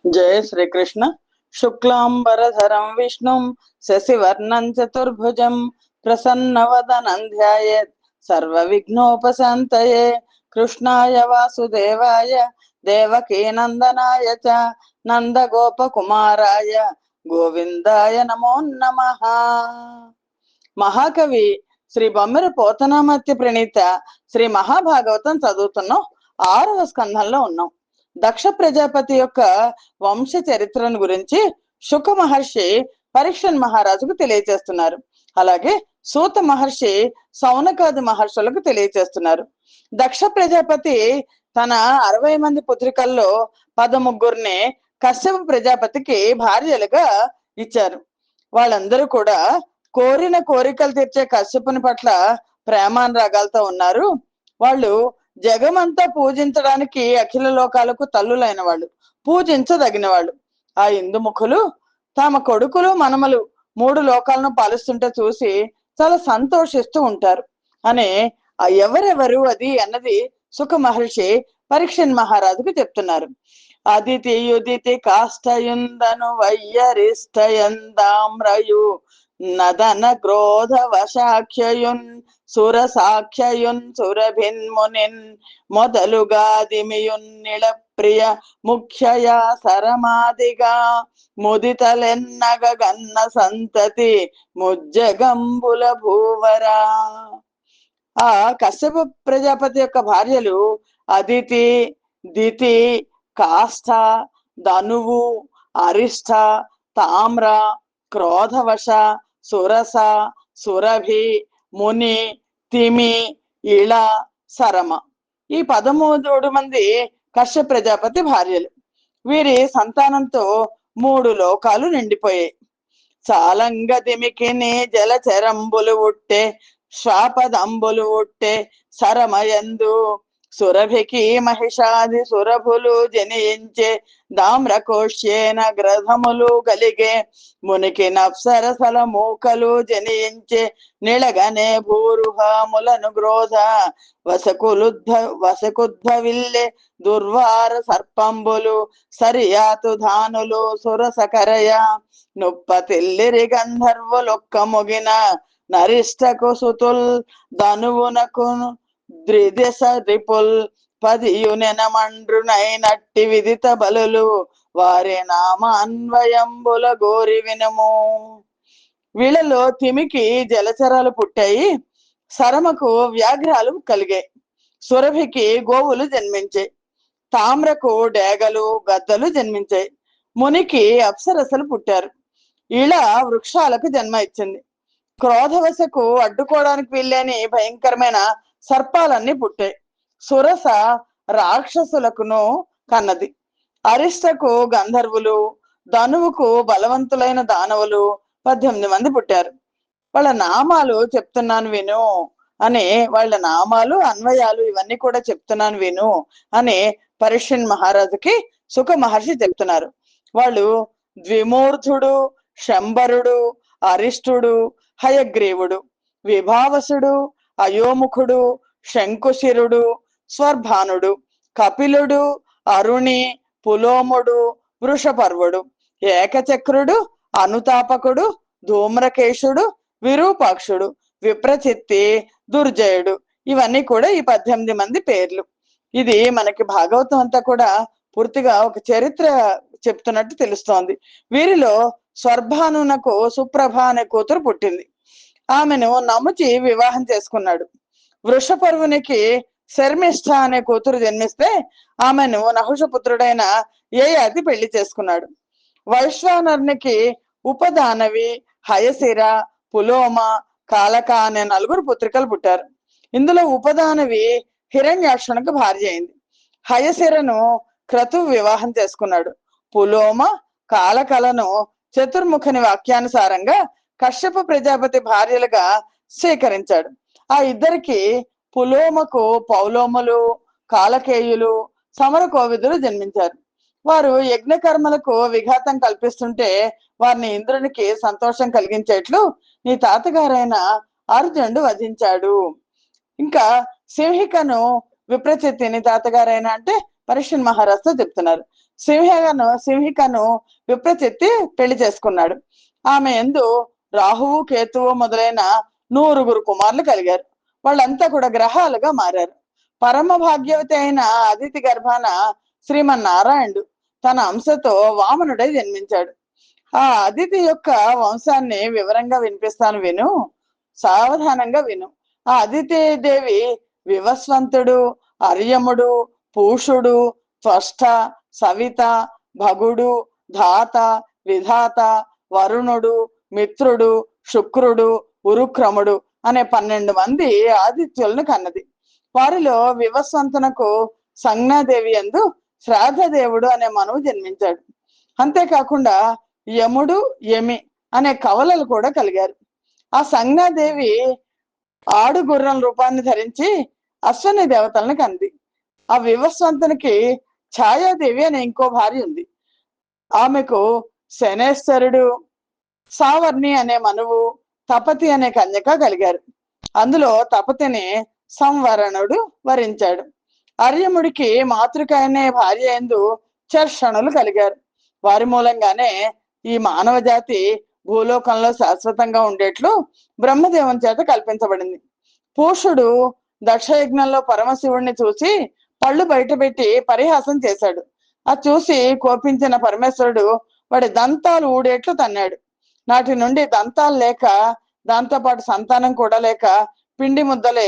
జయ శ్రీకృష్ణ. శుక్లాంబరధరం విష్ణుం శశివర్ణం చతుర్భుజం ప్రసన్నవదనం ధ్యాయేత్ సర్వ విఘ్నోపశాంతయే. కృష్ణాయ వాసుదేవాయ దేవకీనందనాయ చ నందగోపకుమారాయ గోవిందాయ నమో నమః. మహాకవి శ్రీ బొమ్మెర పోతనామాత్య ప్రణీత శ్రీ మహాభాగవతం చదువుతున్నాం. 6వ స్కంధంలో ఉన్నాం. దక్ష ప్రజాపతి యొక్క వంశ చరిత్రను గురించి శుక మహర్షి పరీక్షన్ మహారాజుకు తెలియజేస్తున్నారు. అలాగే సూత మహర్షి సౌనకాది మహర్షులకు తెలియజేస్తున్నారు. దక్ష ప్రజాపతి తన 60 మంది పుత్రికల్లో 13 కశ్యప ప్రజాపతికి భార్యలుగా ఇచ్చారు. వాళ్ళందరూ కూడా కోరిన కోరికలు తీర్చే కశ్యపుని పట్ల ప్రేమానురాగాలతో ఉన్నారు. వాళ్ళు జగమంతా పూజించడానికి అఖిల లోకాలకు తల్లులైన వాళ్ళు, పూజించదగిన వాళ్ళు. ఆ ఇందుముఖులు తమ కొడుకులు మనమలు 3 లోకాలను పాలిస్తుంటే చూసి చాలా సంతోషిస్తూ ఉంటారు అని ఎవరెవరు అది అన్నది సుఖ మహర్షి పరీక్షన్ మహారాజుకు చెప్తున్నారు. అదితి యుదితి కాష్టయుందను వయ్యరిష్టయందామ్రయు నదన క్రోధ వశాఖ్యయున్ సురసాఖ్యయున్ సురభిన్మునిన్ మొదలుగా దిమియున్ నిళ ప్రియ ముఖ్యయా సరమాదిగా ముదితలెన్నగ గన్న సంతతి ముజ్జగంబుల భూవరా. ఆ కశ్యప ప్రజాపతి యొక్క భార్యలు అదితి, దితి, కాష్ఠ, ధనువు, అరిష్ట, తామ్ర, క్రోధవశ, సురస, సురభి, ముని, తిమి, ఇళ, సరమ. ఈ 13 మంది కశ్యప ప్రజాపతి భార్యలు. వీరి సంతానంతో 3 లోకాలు నిండిపోయాయి. చాలంగ దిమికిని జలచరంబులు ఉట్టే శ్వాపదంబులు ఉట్టే సరమయందు సురభికి మహిషాది సురభులు జనించే దామ్రకోశ్యేన గ్రధములు గలిగే మునికి నప్సరసల మూకలు జనించే నిళగనే భూరుహములను గ్రోధ వసకుద్భవిల్లే దుర్వార సర్పంబులు సరియాతు ధానులు సురసకరయ నుప్పతిల్లిరి గంధర్వులొక్క మొగిన నరిష్టకు సుతుల్ ధనువునకు ద్రిదశ రిపుల్ పదియునెనమండ్రునైనట్టి విదిత బలులు వారి నామ అన్వయంబుల గోరి వినము. వీళ్ళలో తిమికి జలచరాలు పుట్టాయి, సరమకు వ్యాఘ్రాలు కలిగాయి, సురభికి గోవులు జన్మించాయి, తామ్రకు డేగలు గద్దలు జన్మించాయి, మునికి అప్సరసలు పుట్టారు, ఇలా వృక్షాలకు జన్మ ఇచ్చింది. క్రోధవశకు అడ్డుకోవడానికి వీల్లేని భయంకరమైన సర్పాలన్నీ పుట్టాయి. సురస రాక్షసులకును కన్నది. అరిష్టకు గంధర్వులు, ధనువుకు బలవంతులైన దానవులు 18 మంది పుట్టారు. వాళ్ళ నామాలు చెప్తున్నాను విను అని, వాళ్ళ నామాలు అన్వయాలు ఇవన్నీ కూడా చెప్తున్నాను విను అని పరీక్షన్ మహారాజుకి సుఖ మహర్షి చెప్తున్నారు. వాళ్ళు ద్విమూర్ధుడు, శంబరుడు, అరిష్టుడు, హయగ్రీవుడు, విభావసుడు, అయోముఖుడు, శంకుశిరుడు, స్వర్భానుడు, కపిలుడు, అరుణి, పులోముడు, వృషపర్వుడు, ఏకచక్రుడు, అనుతాపకుడు, ధూమ్రకేశుడు, విరూపాక్షుడు, విప్రచిత్తి, దుర్జయుడు. ఇవన్నీ కూడా ఈ 18 మంది పేర్లు. ఇది మనకి భాగవతం అంతా కూడా పూర్తిగా ఒక చరిత్ర చెప్తున్నట్టు తెలుస్తోంది. వీరిలో స్వర్భానునకు సుప్రభ అనే కూతురు పుట్టింది. ఆమెను నముచి వివాహం చేసుకున్నాడు. వృషపర్వునికి శర్మిష్ఠ అనే కూతురు జన్మిస్తే ఆమెను నహుషపుత్రుడైన యయాతి పెళ్లి చేసుకున్నాడు. వైశ్వానరునికి ఉపదానవి, హయశిర, పులోమ, కాలక అనే 4 పుత్రికలు పుట్టారు. ఇందులో ఉపదానవి హిరణ్యాక్షునికి భార్య అయింది. హయశిరను క్రతువు వివాహం చేసుకున్నాడు. పులోమ, కాలకలను చతుర్ముఖుని వాక్యానుసారంగా కశ్యప ప్రజాపతి భార్యలుగా స్వీకరించాడు. ఆ ఇద్దరికి పులోమకు పౌలోములు, కాలకేయులు, సమర కోవిదులు జన్మించారు. వారు యజ్ఞకర్మలకు విఘాతం కల్పిస్తుంటే వారిని ఇంద్రునికి సంతోషం కలిగించేట్లు నీ తాతగారైన అర్జునుడు వధించాడు. ఇంకా సింహికను విప్రచిత్తిని తాతగారైన అంటే పరీక్షన్ మహారాజుతో చెప్తున్నారు. సింహికను విప్రచెత్తి పెళ్లి చేసుకున్నాడు. ఆమె ఎందు రాహువు కేతువు మొదలైన 100 కుమారులు కలిగారు. వాళ్ళంతా కూడా గ్రహాలుగా మారారు. పరమ భాగ్యవతి అయిన అదితి గర్భాన శ్రీమన్నారాయణుడు తన అంశతో వామనుడై జన్మించాడు. ఆ అదితి యొక్క వంశాన్ని వివరంగా వినిపిస్తాను, విను, సావధానంగా విను. ఆ అదితి దేవి వివస్వంతుడు, అర్యముడు, పూషుడు, త్వష్ట, సవిత, భగుడు, ధాత, విధాత, వరుణుడు, మిత్రుడు, శుక్రుడు, ఉరుక్రముడు అనే 12 మంది ఆదిత్యులను కన్నది. వారిలో వివస్వంతునకు సంజ్ఞాదేవి యందు శ్రాద్ధదేవుడు అనే మనువు జన్మించాడు. అంతేకాకుండా యముడు, యమి అనే కవలలు కూడా కలిగారు. ఆ సంజ్ఞాదేవి ఆడు గుర్రం రూపాన్ని ధరించి అశ్వని దేవతలను కంది. ఆ వివస్వంతునికి ఛాయాదేవి అనే ఇంకో భార్య ఉంది. ఆమెకు శనేశ్వరుడు, సావర్ణి అనే మనువు, తపతి అనే కన్యక కలిగారు. అందులో తపతిని సంవరణుడు వరించాడు. అర్యముడికి మాతృక అనే భార్య యందు చర్షణులు కలిగారు. వారి మూలంగానే ఈ మానవ జాతి భూలోకంలో శాశ్వతంగా ఉండేట్లు బ్రహ్మదేవుని చేత కల్పించబడింది. పూషుడు దక్షయజ్ఞంలో పరమశివుణ్ణి చూసి పళ్ళు బయటపెట్టి పరిహాసం చేశాడు. అది చూసి కోపించిన పరమేశ్వరుడు వాడి దంతాలు ఊడేట్లు తన్నాడు. నాటి నుండి దంతాలు లేక, దాంతో పాటు సంతానం కూడా లేక పిండి ముద్దలే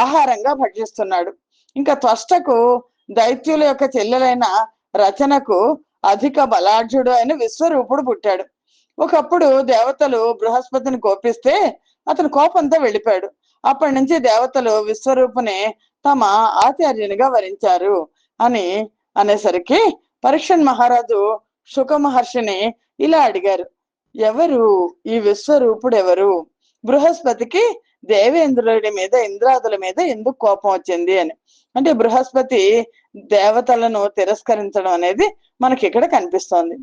ఆహారంగా భక్షిస్తున్నాడు. ఇంకా త్వష్టకు దైత్యుల యొక్క చెల్లెలైన రచనకు అధిక బలాఢ్యుడు అయిన విశ్వరూపుడు పుట్టాడు. ఒకప్పుడు దేవతలు బృహస్పతిని కోపిస్తే అతను కోపంతో వెళ్ళిపోయాడు. అప్పటి నుంచి దేవతలు విశ్వరూపుని తమ ఆచార్యునిగా వరించారు అని అనేసరికి పరీక్షన్ మహారాజు శుక మహర్షిని ఇలా అడిగారు, ఎవరు ఈ విశ్వరూపుడు ఎవరు? బృహస్పతికి దేవేంద్రుడి మీద, ఇంద్రాదుల మీద ఎందుకు కోపం వచ్చింది అని. అంటే బృహస్పతి దేవతలను తిరస్కరించడం అనేది మనకి ఇక్కడ కనిపిస్తోంది.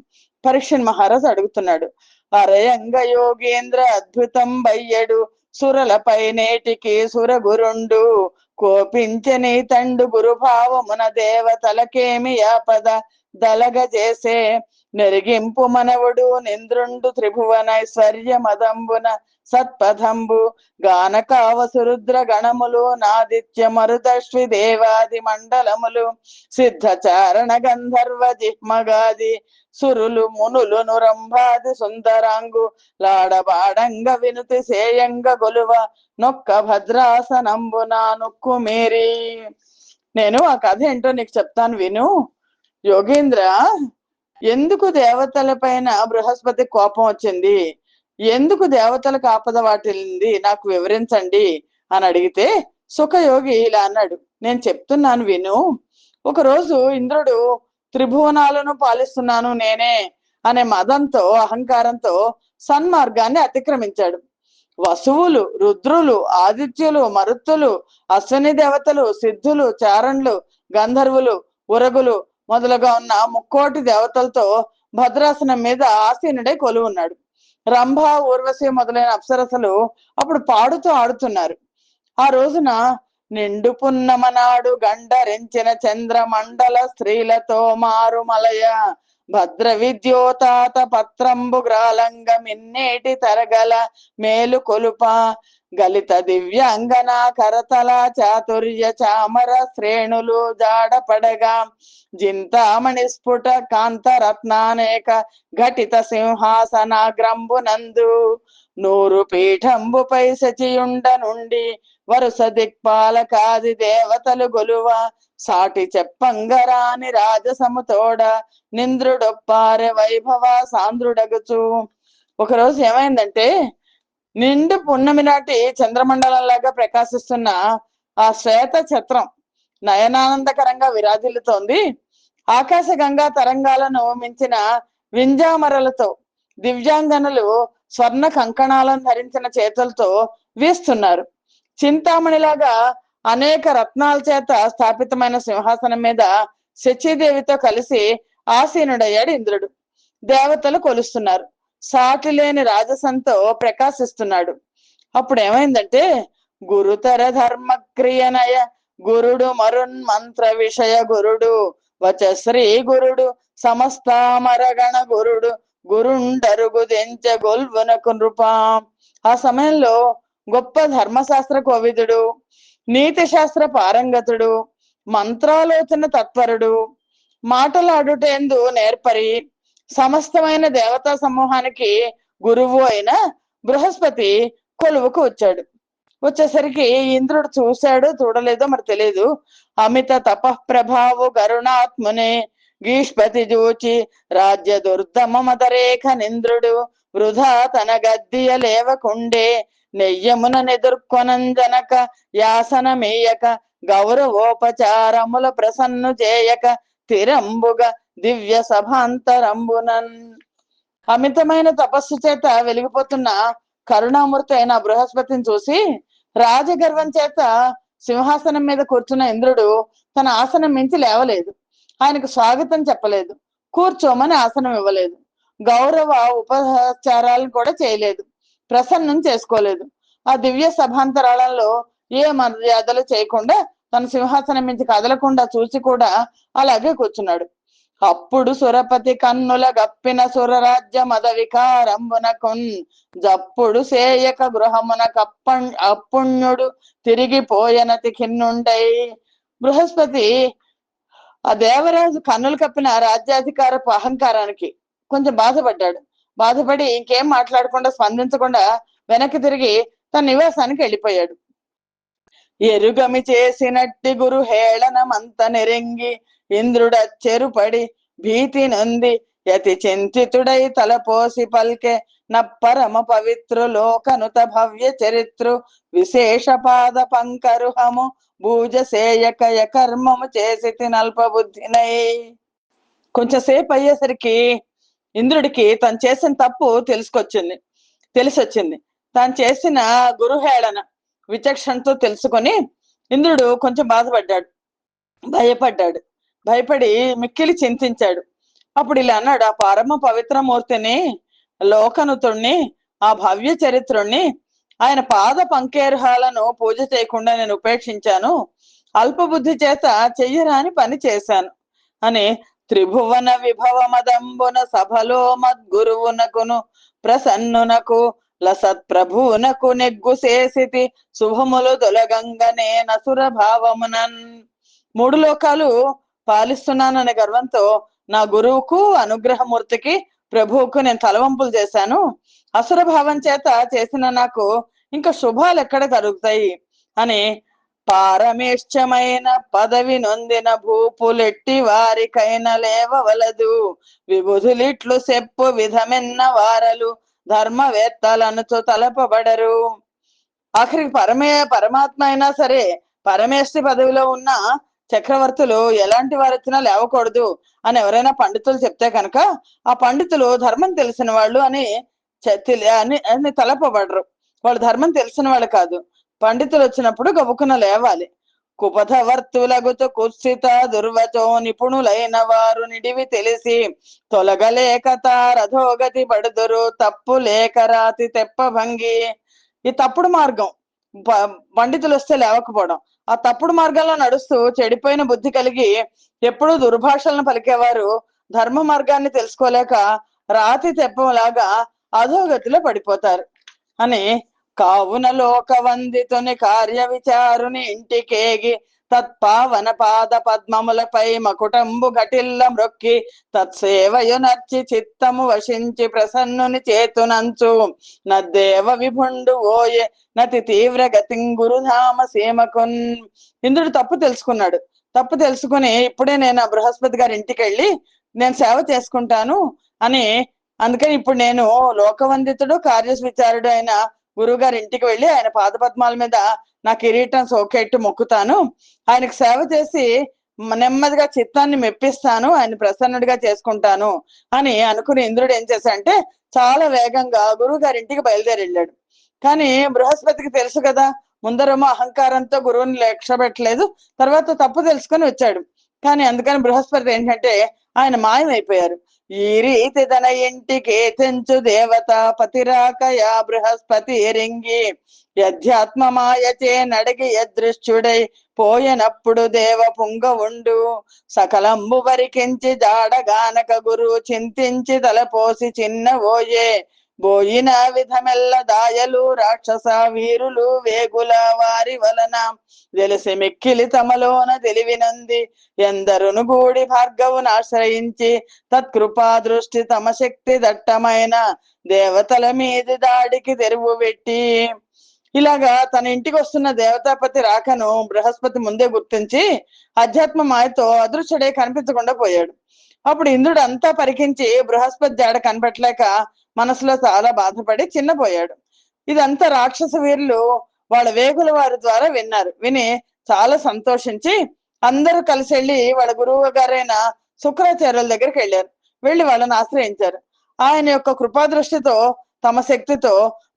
పరీక్షన్ మహారాజు అడుగుతున్నాడు, అరయంగ యోగేంద్ర అద్భుతం బయ్యడు సురలపై నేటికి సురగురుండు కోపించని తండు గురుభావమున దేవతలకేమి ఆపద దలగ చేసే నెరిగింపు మనవుడు నింద్రుండు త్రిభువనైశ్వర్య మదంబున సత్పథంబు గానకావసురుద్ర గణములు నాదిత్య మరుదశ్వి దేవాది మండలములు సిద్ధ చారణ గంధర్వ జిహ్మగాది సురులు మునులు నురంభాది సుందరాంగు లాడబాడంగ వినుతి సేయంగ గొలువ నొక్క భద్రాసనంబున నొక్కు మేరీ. నేను ఆ కథ ఏంటో నీకు చెప్తాను, విను. యోగేంద్ర, ఎందుకు దేవతల పైన బృహస్పతి కోపం వచ్చింది, ఎందుకు దేవతలకు ఆపద వాటిల్లింది, నాకు వివరించండి అని అడిగితే సుఖయోగి ఇలా అన్నాడు, నేను చెప్తున్నాను విను. ఒకరోజు ఇంద్రుడు త్రిభువనాలను పాలిస్తున్నాను నేనే అనే మదంతో, అహంకారంతో సన్మార్గాన్ని అతిక్రమించాడు. వసువులు, రుద్రులు, ఆదిత్యులు, మరుత్తులు, అశ్విని దేవతలు, సిద్ధులు, చారణులు, గంధర్వులు, ఉరగులు మొదలుగా ఉన్న 3,000,000 దేవతలతో భద్రాసనం మీద ఆసీనుడై కొలువు ఉన్నాడు. రంభ, ఊర్వశి మొదలైన అప్సరసలు అప్పుడు పాడుతూ ఆడుతున్నారు. ఆ రోజున నిండు పున్నమనాడు గండరించిన చంద్రమండల స్త్రీలతో మారుమలయ భద్ర విద్యోతాత పత్రంబు గ్రాలంగ మిన్నేటి తరగల మేలు కొలుప గలిత దివ్యాంగన కరతల చాతుర్య చామర శ్రేణులు జాడపడగా జింతామణి స్ఫుట కాంతరత్నానేక ఘటిత సింహాసనాగ్రంబునందు 100 పీఠంబుపై సచియుండ నుండి వరుస దిక్పాలకాది దేవతలు గొలువ సాటి చెప్పంగరాని రాజసముతోడ నింద్రుడొప్పారె వైభవ సాంద్రుడగుచు. ఒకరోజు ఏమైందంటే, నిండు పున్నమి నాటి చంద్రమండలంలాగా ప్రకాశిస్తున్న ఆ శ్వేత ఛత్రం నయనానందకరంగా విరాజిల్లుతోంది. ఆకాశ గంగా తరంగాలను మించిన వింజామరలతో దివ్యాంగనులు స్వర్ణ కంకణాలను ధరించిన చేతులతో వీస్తున్నారు. చింతామణిలాగా అనేక రత్నాల చేత స్థాపితమైన సింహాసనం మీద శచీదేవితో కలిసి ఆసీనుడయ్యాడు ఇంద్రుడు. దేవతలు కొలుస్తున్నారు. సాటి లేని రాజసంతో ప్రకాశిస్తున్నాడు. అప్పుడు ఏమైందంటే, గురుతర ధర్మక్రియనయ గురుడు మరున్ మంత్ర విషయ గురుడు వచ శ్రీ గురుడు సమస్తామరగణ గురుడు గురుండరుగుదెంచ గొల్వనకు నృపా. ఆ సమయంలో గొప్ప ధర్మశాస్త్ర కోవిదుడు, నీతి శాస్త్ర పారంగతుడు, మంత్రాలోచన తత్పరుడు, మాటలాడుటేందు నేర్పరి, సమస్తమైన దేవతా సమూహానికి గురువు అయిన బృహస్పతి కొలువుకు వచ్చాడు. వచ్చేసరికి ఇంద్రుడు చూశాడు, చూడలేదో మరి తెలియదు. అమిత తపఃప్రభావు గరుణాత్మునే గీష్పతి జూచి రాజ్య దుర్దమ మదరేఖ నింద్రుడు వృధా తన గద్దియ లేవకుండే నెయ్యమున నెదుర్కొనంజనక యాసనమేయక గౌరవోపచారముల ప్రసన్ను చేయక తిరంబుగ దివ్య సభాంతరంబునన్. అమితమైన తపస్సు చేత వెలిగిపోతున్న కరుణామూర్తి అయిన బృహస్పతిని చూసి రాజగర్వం చేత సింహాసనం మీద కూర్చున్న ఇంద్రుడు తన ఆసనం మించి లేవలేదు. ఆయనకు స్వాగతం చెప్పలేదు, కూర్చోమని ఆసనం ఇవ్వలేదు, గౌరవ ఉపచారాలను కూడా చేయలేదు, ప్రసన్నం చేసుకోలేదు. ఆ దివ్య సభాంతరాళంలో ఏ మర్యాదలు చేయకుండా తన సింహాసనం మించి కదలకుండా చూసి కూడా అలాగే కూర్చున్నాడు. అప్పుడు సురపతి కన్నుల గప్పిన సురరాజ్య మద వికారంబునకున్ జప్పుడు సేయక గృహమున అపుణ్యుడు తిరిగిపోయనతి ఖిన్నుండై. బృహస్పతి ఆ దేవరాజు కన్నులు కప్పిన రాజ్యాధికారపు అహంకారానికి కొంచెం బాధపడ్డాడు. బాధపడి ఇంకేం మాట్లాడకుండా స్పందించకుండా వెనక్కి తిరిగి తన నివాసానికి వెళ్ళిపోయాడు. ఎరుగమి చేసినట్టి గురు హేళనమంత నెరింగి ఇంద్రుడచ్చెరుపడి భీతి నొంది యతి చింతితుడై తలపోసి పల్కె నప్పరమ పవిత్రులోకనుత భవ్య చరిత్రు విశేష పాద పంకరుహము భూజసేయకయ కర్మము చేసి నల్ప బుద్ధినై. కొంచెంసేపు అయ్యేసరికి ఇంద్రుడికి తను చేసిన తప్పు తెలిసొచ్చింది. తాను చేసిన గురుహేళన విచక్షణతో తెలుసుకొని ఇంద్రుడు కొంచెం బాధపడ్డాడు, భయపడి మిక్కిలి చింతించాడు. అప్పుడు ఇలా అన్నాడు: ఆ పరమ పవిత్రమూర్తిని, లోకనుతుణ్ణి, ఆ భవ్య చరిత్రుణ్ణి, ఆయన పాద పంకేరుహాలను పూజ చేయకుండా నేను ఉపేక్షించాను. అల్పబుద్ధి చేత చెయ్యరాని పని చేశాను అని త్రిభువన విభవ మదంబున సభలో మద్గురువునకును ప్రసన్నునకు లసత్ప్రభువునకు నెగ్గు చేసితి శుభములు దొలగంగనే నసుర భావమునన్. 3 లోకాలు పాలిస్తున్నాననే గర్వంతో నా గురువుకు, అనుగ్రహమూర్తికి, ప్రభువుకు నేను తలవంపులు చేశాను. అసుర భావం చేత చేసిన నాకు ఇంకా శుభాలు ఎక్కడ కలుగుతాయి అని పారమేష్యమైన పదవి నొందిన భూపులెట్టి వారికైన లేవవలదు విబుధులిట్లు చెప్పు విధమెన్న వారలు ధర్మవేత్తలనుచు తలపబడరు. ఆఖరికి పరమాత్మ అయినా సరే, పరమేష్టి పదవిలో ఉన్న చక్రవర్తులు ఎలాంటి వారు వచ్చినా లేవకూడదు అని ఎవరైనా పండితులు చెప్తే కనుక ఆ పండితులు ధర్మం తెలిసిన వాళ్ళు అని తలపబడరు. వాళ్ళు ధర్మం తెలిసిన వాళ్ళు కాదు. పండితులు వచ్చినప్పుడు గబుక్కున లేవాలి. కుపథవర్తులగుతు కుత్సిత దుర్వచో నిపుణులైన వారు నిడివి తెలిసి తొలగలేక తారధోగతి పడుదురు తప్పు లేక రాతి తెప్ప భంగి. ఈ తప్పుడు మార్గం, పండితులు వస్తే లేవకపోవడం, ఆ తప్పుడు మార్గంలో నడుస్తూ చెడిపోయిన బుద్ధి కలిగి ఎప్పుడూ దుర్భాషలను పలికేవారు ధర్మ మార్గాన్ని తెలుసుకోలేక రాతి తెప్పలాగా అధోగతిలో పడిపోతారు అని. కావున లోక వందితుని కార్య విచారుని ఇంటికేగి తత్పావన పాద పద్మములపై మకుటంబు ఘటిల్ల మ్రొక్కి తత్సేవయు నర్చి చిత్తము వశించి ప్రసన్నుని చేతునంచు నద్దేవ విభుండు ఓయే నతి తీవ్ర గతిం గురుధామ సీమకున్. ఇంద్రుడు తప్పు తెలుసుకుని ఇప్పుడే నేను బృహస్పతి గారి ఇంటికి వెళ్ళి నేను సేవ చేసుకుంటాను అని, అందుకని ఇప్పుడు నేను లోకవందితుడు కార్య విచారుడు అయిన గురువు గారి ఇంటికి వెళ్ళి ఆయన పాదపద్మాల మీద నా కిరీటం సోకెట్టు మొక్కుతాను, ఆయనకు సేవ చేసి నెమ్మదిగా చిత్తాన్ని మెప్పిస్తాను, ఆయన ప్రసన్నుడిగా చేసుకుంటాను అని అనుకుని ఇంద్రుడు ఏం చేశాడంటే చాలా వేగంగా గురువు గారి ఇంటికి బయలుదేరి వెళ్ళాడు. కానీ బృహస్పతికి తెలుసు కదా, ముందరేమో అహంకారంతో గురువుని లక్ష్య పెట్టలేదు, తర్వాత తప్పు తెలుసుకొని వచ్చాడు. కానీ అందుకని బృహస్పతి ఏంటంటే ఆయన మాయమైపోయారు. ఈ రీతి తన ఇంటికి తెంచు దేవత పతిరాకయా బృహస్పతి రింగి యధ్యాత్మ మాయచే నడిగి యదృశ్యుడై పోయనప్పుడు దేవ పుంగవుండు సకలంబు వరికించి జాడగానక గురువు చింతించి తలపోసి చిన్న ఓయే బోయిన విధమెల్ల దాయలు రాక్షస వీరులు వేగుల వారి వలన తెలిసి మిక్కిలి తమలోన తెలివినంది ఎందరును గూడి భార్గవును ఆశ్రయించి తత్కృపా దృష్టి తమ శక్తి దట్టమైన దేవతల మీది దాడికి తెరువు పెట్టి. ఇలాగా తన ఇంటికి వస్తున్న దేవతాపతి రాకను బృహస్పతి ముందే గుర్తించి అధ్యాత్మ మాయతో అదృశ్యుడే కనిపించకుండా పోయాడు. అప్పుడు ఇంద్రుడు అంతా పరికించి బృహస్పతి జాడ కనిపెట్టలేక మనసులో చాలా బాధపడి చిన్నపోయాడు. ఇదంతా రాక్షస వీరులు వాళ్ళ వేగుల వారి ద్వారా విన్నారు. విని చాలా సంతోషించి అందరూ కలిసి వెళ్ళి వాళ్ళ గురువు గారైన శుక్రాచార్యుల దగ్గరికి వెళ్ళారు. వెళ్ళి వాళ్ళని ఆశ్రయించారు. ఆయన యొక్క కృపాదృష్టితో తమ శక్తితో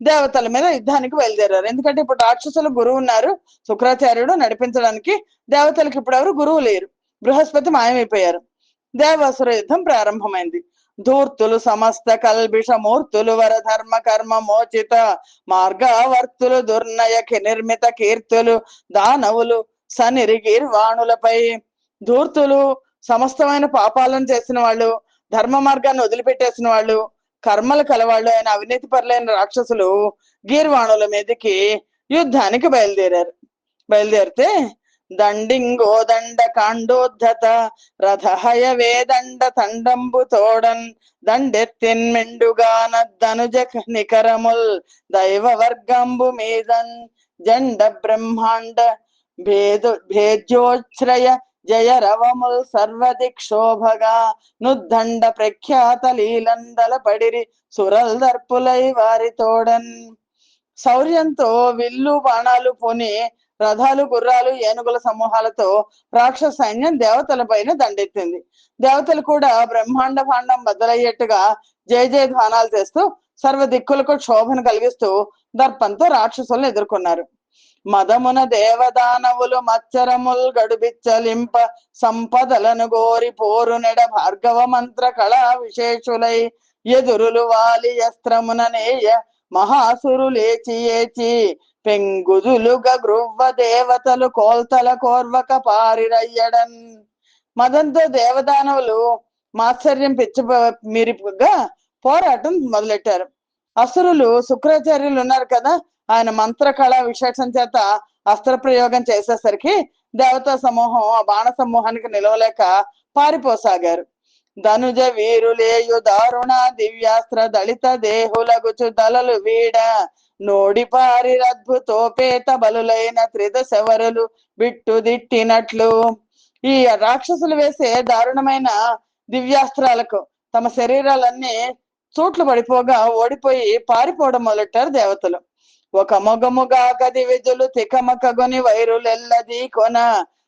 దేవతల మీద యుద్ధానికి బయలుదేరారు. ఎందుకంటే ఇప్పుడు రాక్షసులు గురువు ఉన్నారు, శుక్రాచార్యుడు నడిపించడానికి. దేవతలకు ఇప్పుడు ఎవరు గురువు లేరు, బృహస్పతి మాయమైపోయారు. దేవాసుర యుద్ధం ప్రారంభమైంది. ధూర్తులు సమస్త కల్బిషమూర్తులు వరధర్మ కర్మ మోచిత మార్గావర్తులు దుర్నయకి నిర్మిత కీర్తులు దానవులు సనిరిగీర్వాణులపై. ధూర్తులు సమస్తమైన పాపాలను చేసిన వాళ్ళు, ధర్మ మార్గాన్ని వదిలిపెట్టేసిన వాళ్ళు, కర్మలు కలవాళ్ళు అయిన అవినీతి పరులైన రాక్షసులు గీర్వాణుల మీదకి యుద్ధానికి బయలుదేరితే దండింగోదండ కాండోద్ధత రథహయ వేదండ తండంబు తోడన్ దండెత్తిన్ మెండుగాన ధనుజ నికరముల్ దైవ వర్గంబు మీదన్ జండ బ్రహ్మాండ భేద్యోశ్రయ జయ రవముల్ సర్వదిక్షోభగా నుద్దండ ప్రఖ్యాత లీలందల పడిరి సురల్ దర్పులై వారి తోడన్. శౌర్యంతో విల్లు బాణాలు పోని రథాలు గుర్రాలు ఏనుగుల సమూహాలతో రాక్షస సైన్యం దేవతల పైన దండెత్తింది. దేవతలు కూడా బ్రహ్మాండ భాండం బద్దలయ్యేట్టుగా జయ జయ ధ్వానాలు చేస్తూ సర్వ దిక్కులకు క్షోభను కలిగిస్తూ దర్పంతో రాక్షసులను ఎదుర్కొన్నారు. మదమున దేవదానవులు మచ్చరముల్ గడుబిచ్చలింప సంపదలను గోరి పోరు నెడ భార్గవ మంత్ర కళా విశేషులై ఎదురులు వాలి అస్త్రమున నేయ మహాసురు లేచి ఏచి పెంగుదులుగా గృవ్వ దేవతలు కోల్తల కోర్వక పారిరయ్యడన్. మదంతో దేవదానవులు మాత్సర్యం మీరిగా పోరాటం మొదలెట్టారు. అసురులు శుక్రాచార్యులు ఉన్నారు కదా, ఆయన మంత్ర కళా విశేషం చేత అస్త్ర ప్రయోగం చేసేసరికి దేవతా సమూహం ఆ బాణ సమూహానికి నిలవలేక పారిపోసాగారు. ధనుజ వీరులేయు దారుణ దివ్యాస్త్ర దళిత దేహులగుచు దళలు వీడ నోడిపారిరద్భుతోపేత బలులైన త్రిదశవరులు బిట్టు దిట్టినట్లు. ఈ రాక్షసులు వేసే దారుణమైన దివ్యాస్త్రాలకు తమ శరీరాలన్నీ చోట్లు పడిపోగా ఓడిపోయి పారిపోవడం మొదలెట్టారు దేవతలు. ఒక మొగముగా గది విజులు తికమకగొని వైరులెల్లది కొన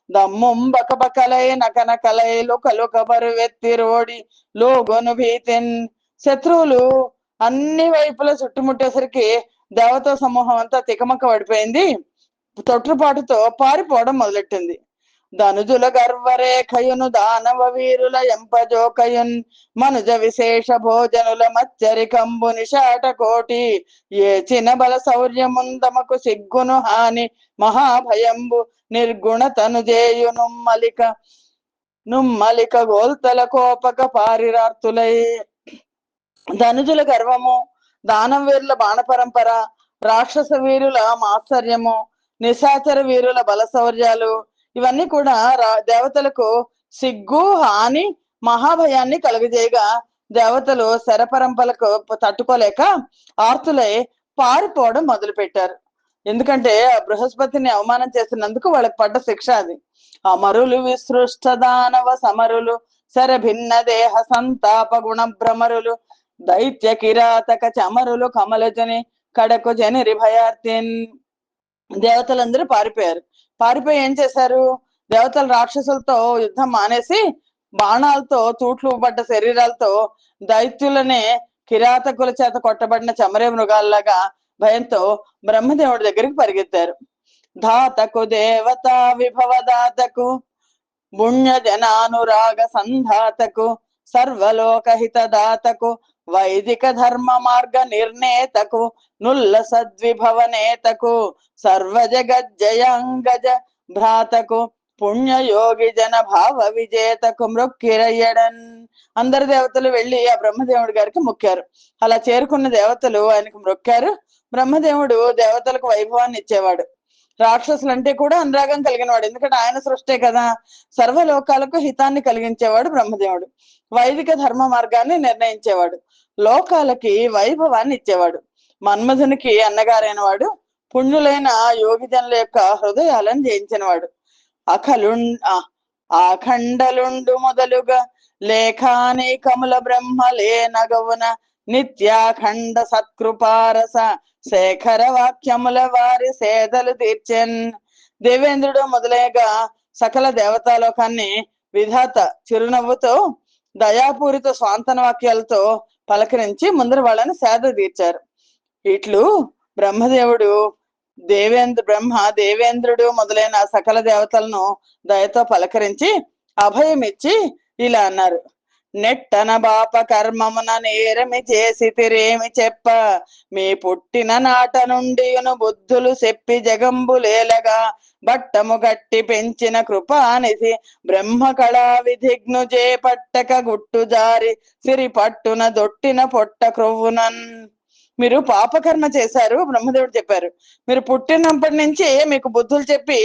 దమ్ముం బకబకలై నకనకలై లుకలుక బరువెత్తిరోడి లోగొను భీతిన్. శత్రువులు అన్ని వైపులా చుట్టుముట్టేసరికి దేవతా సమూహం అంతా తికమక పడిపోయింది. తొట్టుపాటుతో పారిపోవడం మొదలెట్టింది. ధనుజుల గర్వరేఖయును దానవ వీరుల ఎంపజోకయున్ మనుజ విశేష భోజనుల మచ్చరికంబు నిషాట కోటి ఏ చిన బల శౌర్యముందమకు సిగ్గును హాని మహాభయంబు నిర్గుణ తనుజేయు నుమ్మలిక గోల్తల కోపక పారిరార్తులై. ధనుజుల గర్వము, దానవ వీరుల బాణ పరంపర, రాక్షస వీరుల మాత్సర్యము, నిశాచర వీరుల బల శౌర్యాలు ఇవన్నీ కూడా దేవతలకు సిగ్గు హాని మహాభయాన్ని కలుగజేయగా దేవతలు శరపరంపలకు తట్టుకోలేక ఆర్తులై పారిపోవడం మొదలు పెట్టారు. ఎందుకంటే ఆ బృహస్పతిని అవమానం చేసినందుకు వాళ్ళకి పడ్డ శిక్ష అది. అమరులు విసృష్ట దానవ సమరులు శరభిన్న దేహ సంతాప గుణ భ్రమరులు దైత్య కిరాతక చమరులు కమలజని కడకు జనిరి భయార్తిన్. దేవతలందరూ పారిపోయారు. పారిపోయి ఏం చేశారు, దేవతలు రాక్షసులతో యుద్ధం మానేసి బాణాలతో తూట్లు పడ్డ శరీరాలతో దైత్యులనే కిరాతకుల చేత కొట్టబడిన చమరే మృగాల్లాగా భయంతో బ్రహ్మదేవుడి దగ్గరికి పరిగెత్తారు. ధాతకు దేవత విభవదాతకు పుణ్య జనానురాగ సంధాతకు సర్వలోకహిత దాతకు వైదిక ధర్మ మార్గ నిర్ణేతకు నుల్ల సద్విభవ నేతకు సర్వ జగజ్జయాంగజ భ్రాతకు పుణ్యయోగి జన భావ విజేతకు మృక్కిరయ్యడన్. అందరు దేవతలు వెళ్ళి ఆ బ్రహ్మదేవుడి గారికి మొక్కారు. అలా చేరుకున్న దేవతలు ఆయనకు మొక్కారు. బ్రహ్మదేవుడు దేవతలకు వైభవాన్ని ఇచ్చేవాడు. రాక్షసులంటే కూడా అనురాగం కలిగిన వాడు, ఎందుకంటే ఆయన సృష్టే కదా. సర్వలోకాలకు హితాన్ని కలిగించేవాడు బ్రహ్మదేవుడు. వైదిక ధర్మ మార్గాన్ని నిర్ణయించేవాడు. లోకాలకి వైభవాన్ని ఇచ్చేవాడు. మన్మధునికి అన్నగారైన వాడు. పుణ్యులైన యోగిజనుల యొక్క హృదయాలను జయించినవాడు. అఖండలుండు మొదలుగా లేఖానేకముల బ్రహ్మలే నగవున నిత్యాఖండ సత్కృపారస శేఖర వాక్యముల వారి సేదలు తీర్చెన్. దేవేంద్రుడు మొదలైగా సకల దేవతాలోకాన్ని విధాత చిరునవ్వుతో దయాపూరిత స్వాంతన వాక్యాలతో పలకరించి ముందర వాళ్ళని సేద తీర్చారు. ఇట్లు బ్రహ్మదేవుడు దేవేంద్రుడు మొదలైన సకల దేవతలను దయతో పలకరించి అభయం ఇచ్చి ఇలా అన్నారు. నెట్టన బాప కర్మమున నేరమి చేసి తిరేమి చెప్ప, మీ పుట్టిన నాట నుండియును బుద్ధులు చెప్పి జగంబులేలగా బట్టము గట్టి పెంచిన కృపానిసి బ్రహ్మ కళా విధిగ్ను చేపట్టక గుట్టు జారి సిరి పట్టున దొట్టిన పొట్ట క్రొవ్వునన్. మీరు పాపకర్మ చేశారు. బ్రహ్మదేవుడు చెప్పారు, మీరు పుట్టినప్పటి నుంచి మీకు బుద్ధులు చెప్పి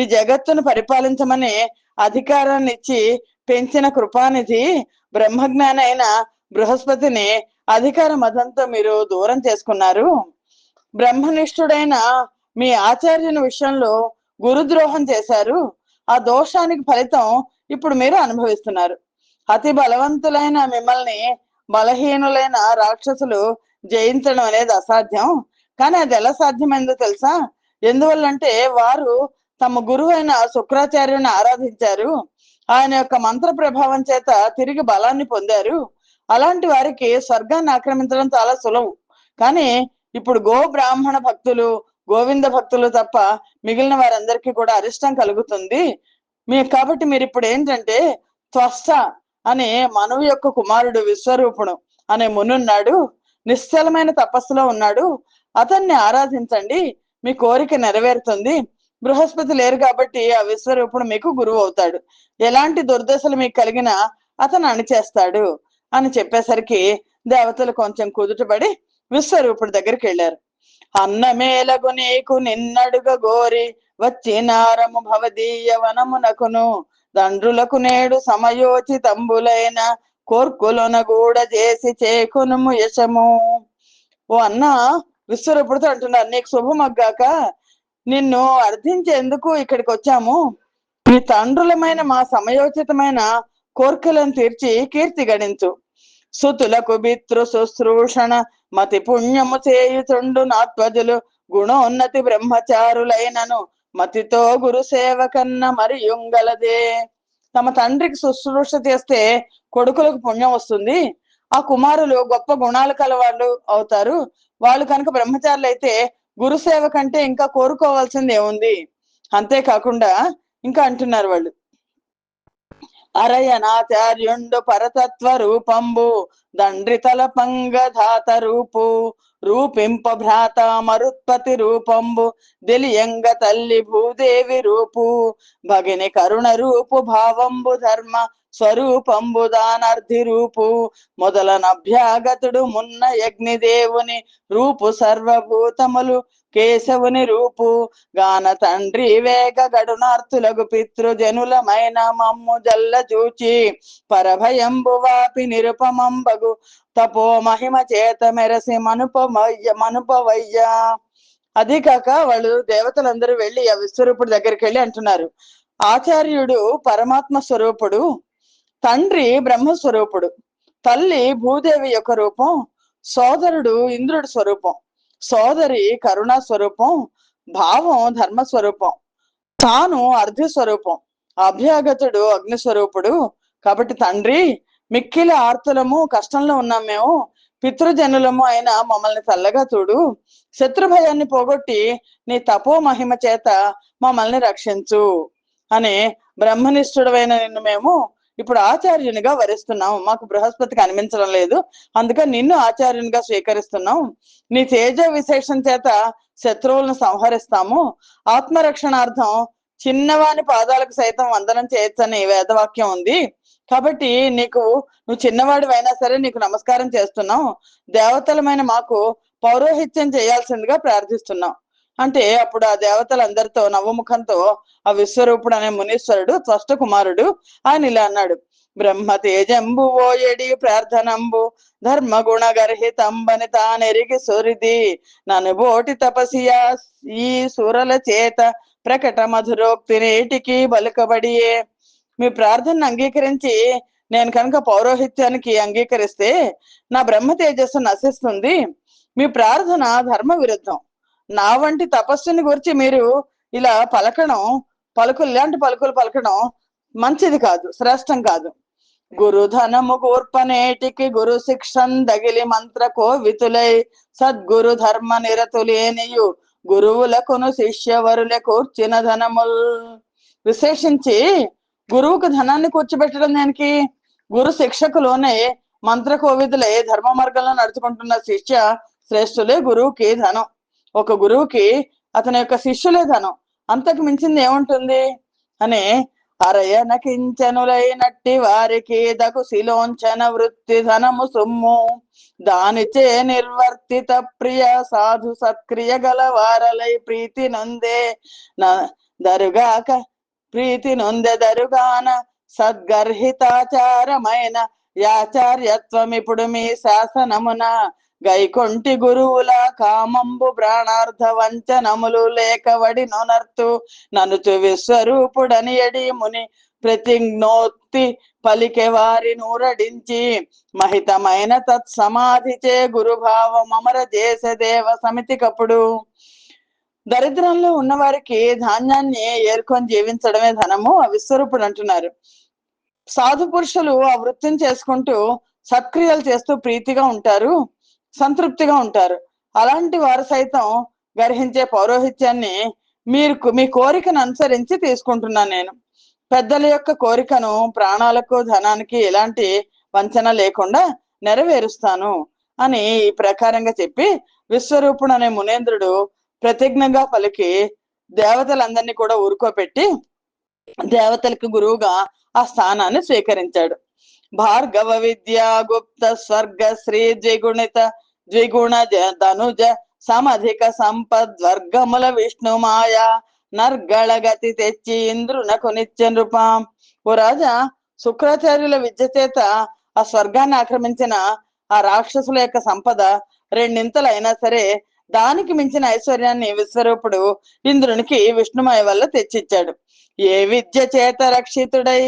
ఈ జగత్తును పరిపాలించమని అధికారాన్ని ఇచ్చి పెంచిన కృపానిధి బ్రహ్మజ్ఞాని అయిన బృహస్పతిని అధికార మతంతో మీరు దూరం చేసుకున్నారు. బ్రహ్మనిష్ఠుడైన మీ ఆచార్యుని విషయంలో గురుద్రోహం చేశారు. ఆ దోషానికి ఫలితం ఇప్పుడు మీరు అనుభవిస్తున్నారు. అతి బలవంతులైన మిమ్మల్ని బలహీనులైన రాక్షసులు జయించడం అనేది అసాధ్యం. కానీ అది ఎలా సాధ్యమైందో తెలుసా? ఎందువల్లంటే వారు తమ గురువు అయిన శుక్రాచార్యుని ఆరాధించారు. ఆయన యొక్క మంత్ర ప్రభావం చేత తిరిగి బలాన్ని పొందారు. అలాంటి వారికి స్వర్గాన్ని ఆక్రమించడం చాలా సులువు. కానీ ఇప్పుడు గో బ్రాహ్మణ భక్తులు, గోవింద భక్తులు తప్ప మిగిలిన వారందరికీ కూడా అరిష్టం కలుగుతుంది. కాబట్టి మీరు ఇప్పుడు ఏంటంటే, త్వష్ట అనే మనువు యొక్క కుమారుడు విశ్వరూపుడు అనే మునున్నాడు, నిశ్చలమైన తపస్సులో ఉన్నాడు. అతన్ని ఆరాధించండి, మీ కోరిక నెరవేరుతుంది. బృహస్పతి లేరు కాబట్టి ఆ విశ్వరూపుడు మీకు గురువు అవుతాడు. ఎలాంటి దుర్దశలు మీకు కలిగినా అతను అణిచేస్తాడు అని చెప్పేసరికి దేవతలు కొంచెం కుదుటపడి విశ్వరూపుడి దగ్గరికి వెళ్ళారు. అన్నమేలగు నీకు నిన్నడుగ గోరి వచ్చినారము భవదీయ వనమునకును దండ్రులకు నేడు సమయోచితంబులైన కోర్కులన గూడ చేసి చేకునుము యశము. ఓ అన్న విశ్వరూపుడితో అంటున్నారు, నీకు శుభమగ్గాక నిన్ను అర్థించేందుకు ఇక్కడికి వచ్చాము. మీ తండ్రులమైన మా సమయోచితమైన కోర్కెలను తీర్చి కీర్తి గడించు. సుతులకు బితృ శుశ్రూషణ మతి పుణ్యము చేయుచుండు నాత్వజులు గుణోన్నతి బ్రహ్మచారులైనను మతితో గురు సేవ కన్న మరి యుంగలదే. తమ తండ్రికి శుశ్రూష చేస్తే కొడుకులకు పుణ్యం వస్తుంది. ఆ కుమారులు గొప్ప గుణాలు కలవాళ్ళు అవుతారు. వాళ్ళు కనుక బ్రహ్మచారులు అయితే గురు సేవ కంటే ఇంకా కోరుకోవాల్సింది ఏముంది. అంతేకాకుండా ఇంకా అంటున్నారు వాళ్ళు, అరయనాచార్యుండు పరతత్వ రూపంబు దండ్రితల పంగధాత రూపు రూపింప భ్రాత మరుత్పతి రూపంబు దెలియంగ తల్లి భూదేవి రూపు భగిని కరుణ రూపు భావంబు ధర్మ స్వరూపంబు దానర్థి రూపు మొదలనభ్యాగతుడు మున్న యజ్ఞదేవుని రూపు సర్వభూతములు కేశవుని రూపు గాన తండ్రి వేగ గడునార్తులకు పితృజనులమైన మమ్ము జల్ల చూచి పరభయంబు వాపి నిరుపమంబగు తపో మహిమ చేత మెరసి మనుపవయ్య. అదే కాక వాళ్ళు దేవతలందరూ వెళ్ళి ఆ విశ్వరూపుడి దగ్గరికి వెళ్ళి అంటున్నారు, ఆచార్యుడు పరమాత్మ స్వరూపుడు, తండ్రి బ్రహ్మస్వరూపుడు, తల్లి భూదేవి యొక్క రూపం, సోదరుడు ఇంద్రుడి స్వరూపం, సోదరి కరుణా స్వరూపం, భావం ధర్మస్వరూపం, తాను అర్ధ స్వరూపం, అభ్యాగతుడు అగ్నిస్వరూపుడు. కాబట్టి తండ్రి, మిక్కిలి ఆర్తులము, కష్టంలో ఉన్నాం మేము, పితృజనులము అయిన మమ్మల్ని చల్లగా చూడు, శత్రుభయాన్ని పోగొట్టి నీ తపో మహిమ చేత మమ్మల్ని రక్షించు అని బ్రహ్మనిష్ఠుడమైన నిన్ను మేము ఇప్పుడు ఆచార్యునిగా వరిస్తున్నాం. మాకు బృహస్పతికి అనిపించడం లేదు, అందుకని నిన్ను ఆచార్యునిగా స్వీకరిస్తున్నాం. నీ తేజ విశేషం చేత శత్రువులను సంహరిస్తాము. ఆత్మరక్షణార్థం చిన్నవాని పాదాలకు సైతం వందనం చేయొచ్చని వేదవాక్యం ఉంది. కాబట్టి నువ్వు చిన్నవాడివైనా సరే నీకు నమస్కారం చేస్తున్నాం. దేవతలమైన మాకు పౌరోహిత్యం చేయాల్సిందిగా ప్రార్థిస్తున్నాం అంటే అప్పుడు ఆ దేవతలందరితో నవ్వుముఖంతో ఆ విశ్వరూపుడు అనే మునీశ్వరుడు త్వష్ట కుమారుడు ఆయన ఇలా అన్నాడు. బ్రహ్మ తేజంబు ఓయడి ప్రార్థనంబు ధర్మ గుణ గర్హితంబని తానెరిగి సొరిది నన్ను బోటి తపసియా ఈ సురల చేత ప్రకట మధురోక్తి నేటికి బలుకబడియే. మీ ప్రార్థనను అంగీకరించి నేను కనుక పౌరోహిత్యానికి అంగీకరిస్తే నా బ్రహ్మ తేజస్సు నశిస్తుంది. మీ ప్రార్థన ధర్మ విరుద్ధం. నా వంటి తపస్సుని గురించి మీరు ఇలా ఇలాంటి పలుకులు పలకడం మంచిది కాదు, శ్రేష్టం కాదు. గురు ధనము గూర్పనేటికి గురు శిక్షం దగిలి మంత్ర కోవితులై సద్గురు ధర్మ నిరతులేనియు గురువులకును శిష్యవరుల కూర్చిన ధనముల్. విశేషించి గురువుకు ధనాన్ని కూర్చోబెట్టడం దానికి గురు శిక్షకులోనే మంత్ర కోవిదులై ధర్మ మార్గంలో నడుచుకుంటున్న శిష్య శ్రేష్ఠులే గురువుకి ధనం. ఒక గురువుకి అతని యొక్క శిష్యులే ధనం, అంతకు మించింది ఏముంటుంది అని అరయన కించనులైనట్టి వారికి దకు శిలోంచన వృత్తి ధనము సొమ్ము దానిచే నిర్వర్తిత ప్రియ సాధు సత్క్రియ గల వారలై ప్రీతి నొందే దరుగాక ప్రీతి నొందెదరుగాన సద్గర్హితాచారమైన యాచార్యత్వం ఇప్పుడు మీ శాసనమున గైకొంటి గురువుల కామంబు ప్రాణార్థ వంచనములు లేకవడి నొనర్తు ననుచు విశ్వరూపుడని ఎడి ముని ప్రతిజ్ఞోక్తి పలికె వారి నూరడించి మహితమైన తత్సమాధిచే గురుభావం అమర చేస దేవ సమితి కప్పుడు. దరిద్రంలో ఉన్నవారికి ధాన్యాన్ని ఏర్కొని జీవించడమే ధనము ఆ విశ్వరూపుడు అంటున్నారు. సాధు పురుషులు ఆ వృత్తిని చేసుకుంటూ సత్క్రియలు చేస్తూ ప్రీతిగా ఉంటారు, సంతృప్తిగా ఉంటారు. అలాంటి వారు సైతం గర్హించే పౌరోహిత్యాన్ని మీ కోరికను అనుసరించి తీసుకుంటున్నాను. నేను పెద్దల యొక్క కోరికను ప్రాణాలకు ధనానికి ఎలాంటి వంచన లేకుండా నెరవేరుస్తాను అని ఈ ప్రకారంగా చెప్పి విశ్వరూపుడు అనే మునేంద్రుడు ప్రతిజ్ఞగా పలికి దేవతలందరినీ కూడా ఊరుకోపెట్టి దేవతలకు గురువుగా ఆ స్థానాన్ని స్వీకరించాడు. భార్గవ విద్యా గుప్త స్వర్గ శ్రీ ద్విగుణ ధనుజ సమధిక సంపద్వర్గముల విష్ణు మాయా నర్గళగతి తెచ్చి ఇంద్రునకు నిత్య నృపం. ఓ రాజా, శుక్రాచార్యుల విద్య చేత ఆ స్వర్గాన్ని ఆక్రమించిన ఆ రాక్షసుల యొక్క సంపద రెండింతలు అయినా సరే దానికి మించిన ఐశ్వర్యాన్ని విశ్వరూపుడు ఇంద్రునికి విష్ణుమాయ వల్ల తెచ్చిచ్చాడు. ఏ విద్య చేత రక్షితుడై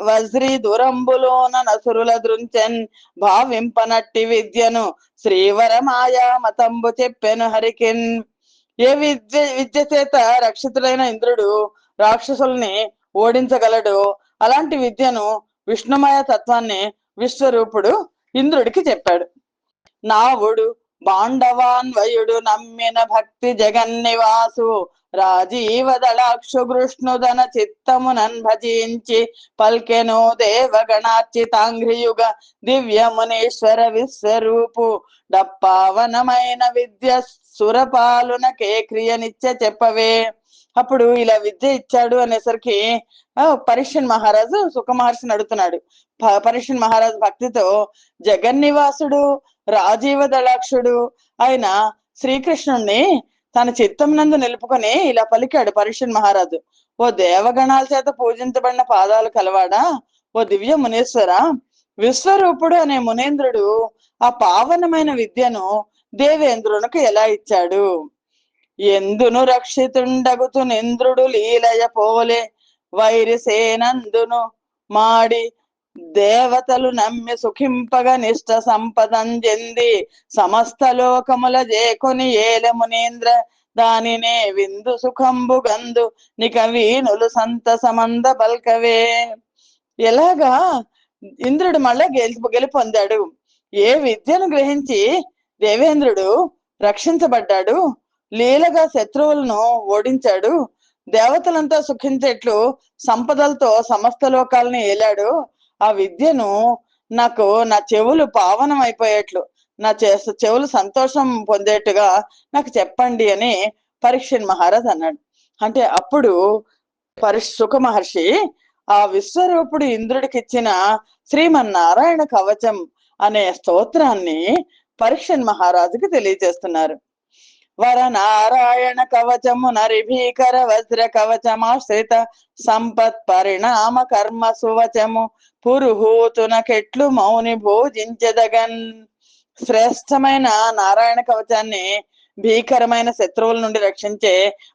వజ్రీ దురంబులోన నసురుల దృంచన్ భావింపనట్టి విద్యను శ్రీవరమాయా మతంబు చెప్పెను హరికిన్. ఏ విద్య చేత రక్షితుడైన ఇంద్రుడు రాక్షసుల్ని ఓడించగలడు, అలాంటి విద్యను విష్ణుమాయ తత్వాన్ని విశ్వరూపుడు ఇంద్రుడికి చెప్పాడు. నావుడు బాండవాన్వయుడు నమ్మిన భక్తి జగన్నివాసు రాజీవ దళాక్షు కృష్ణుదన చిత్తమునన్ భజించి పల్కెను దేవగణార్చితాంఘ్రియుగ దివ్య మునీశ్వర విశ్వరూపు డప్పావనమైన విద్య సురపాలునకే క్రియనిచ్చ చెప్పవే. అప్పుడు ఇలా విద్య ఇచ్చాడు అనేసరికి పరీక్షన్ మహారాజు సుఖ మహర్షిని అడుగుతున్నాడు. పరీక్షన్ మహారాజు భక్తితో జగన్నివాసుడు రాజీవ దళాక్షుడు ఆయన శ్రీకృష్ణుణ్ణి తన చిత్తం నందు నిలుపుకొని ఇలా పలికాడు. పరీక్షన్ మహారాజు, ఓ దేవగణాల చేత పూజించబడిన పాదాలు కలవాడా, ఓ దివ్య మునీశ్వర, విశ్వరూపుడు అనే మునేంద్రుడు ఆ పావనమైన విద్యను దేవేంద్రునికి ఎలా ఇచ్చాడు? ఎందును రక్షితుండగుతునింద్రుడు లీలయ పోలే వైరిసేనందును మాడి దేవతలు నమ్మి సుఖింపగా నిష్ట సంపదంజెంది సమస్త లోకముల జేకొని ఏల మునీంద్ర దానినే విందు సుఖంబు గందు నిక వీనులు సంతసమంద బల్కవే. ఎలాగా ఇంద్రుడు మళ్ళా గెలుపొందాడు? ఏ విద్యను గ్రహించి దేవేంద్రుడు రక్షించబడ్డాడు, లీలగా శత్రువులను ఓడించాడు, దేవతలంతా సుఖించేట్లు సంపదలతో సమస్త లోకాలని ఏలాడు, ఆ విద్యను నాకు నా చెవులు పావనం అయిపోయేట్లు, నా చెవులు సంతోషం పొందేట్టుగా నాకు చెప్పండి అని పరీక్షన్ మహారాజ్ అన్నాడు. అంటే అప్పుడు సుఖ మహర్షి ఆ విశ్వరూపుడు ఇంద్రుడికిచ్చిన శ్రీమన్నారాయణ కవచం అనే స్తోత్రాన్ని పరీక్షన్ మహారాజుకి తెలియజేస్తున్నారు. వరనారాయణ కవచము నరిభీకర వజ్ర కవచమాశ్రిత సంపత్ పరిణామ కర్మ సువచము పురుహూతున కెట్లు మౌని భోజించదగన్. శ్రేష్టమైన నారాయణ కవచాన్ని, భీకరమైన శత్రువుల నుండి రక్షించే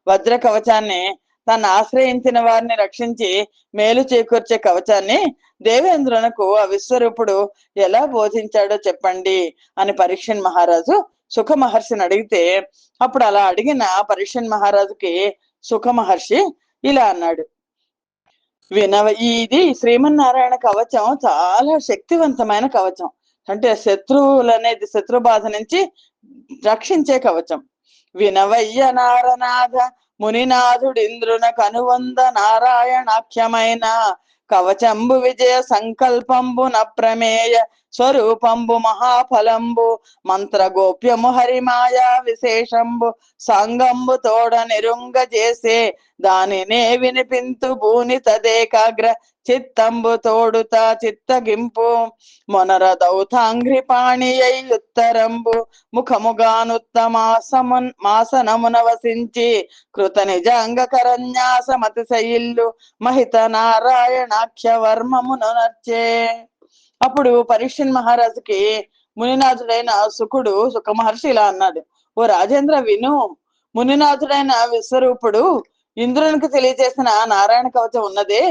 వజ్ర కవచాన్ని, తను ఆశ్రయించిన వారిని రక్షించి మేలు చేకూర్చే కవచాన్ని దేవేంద్రునకు ఆ విశ్వరూపుడు ఎలా బోధించాడో చెప్పండి అని పరీక్షన్ మహారాజు సుఖ మహర్షిని అడిగితే, అప్పుడు అలా అడిగిన పరీక్షన్ మహారాజుకి సుఖ మహర్షి ఇలా అన్నాడు. ఇది శ్రీమన్నారాయణ కవచం చాలా శక్తివంతమైన కవచం. అంటే శత్రు బాధ నుంచి రక్షించే కవచం. వినవయ్య నారనాథ మునినాథుడింద్రున కనువంద నారాయణాఖ్యమైన కవచంబు విజయ సంకల్పంబు నప్రమేయ స్వరూపంబు మహాఫలంబు మంత్ర గోప్యము హరిమాయా విశేషంబు సంగంబు తోడ నిరుంగ చేసే దానినే వినిపింతు భూని తదేకాగ్ర చిత్తంబు తోడుత చిత్తగింపు మొనర దౌతాంఘ్రి పాణి అయి ఉత్తరంబు మాసనమున వసించి కృత నిజాంగ కరన్యాసమతి శైల్లు మహిత నారాయణాఖ్య వర్మమును నర్చే. అప్పుడు పరీక్షన్ మహారాజుకి మునినాథుడైన సుఖ మహర్షి ఇలా అన్నాడు. ఓ రాజేంద్ర విను, మునినాథుడైన విశ్వరూపుడు ఇంద్రునికి తెలియజేసిన నారాయణ కవచం ఉన్నదే,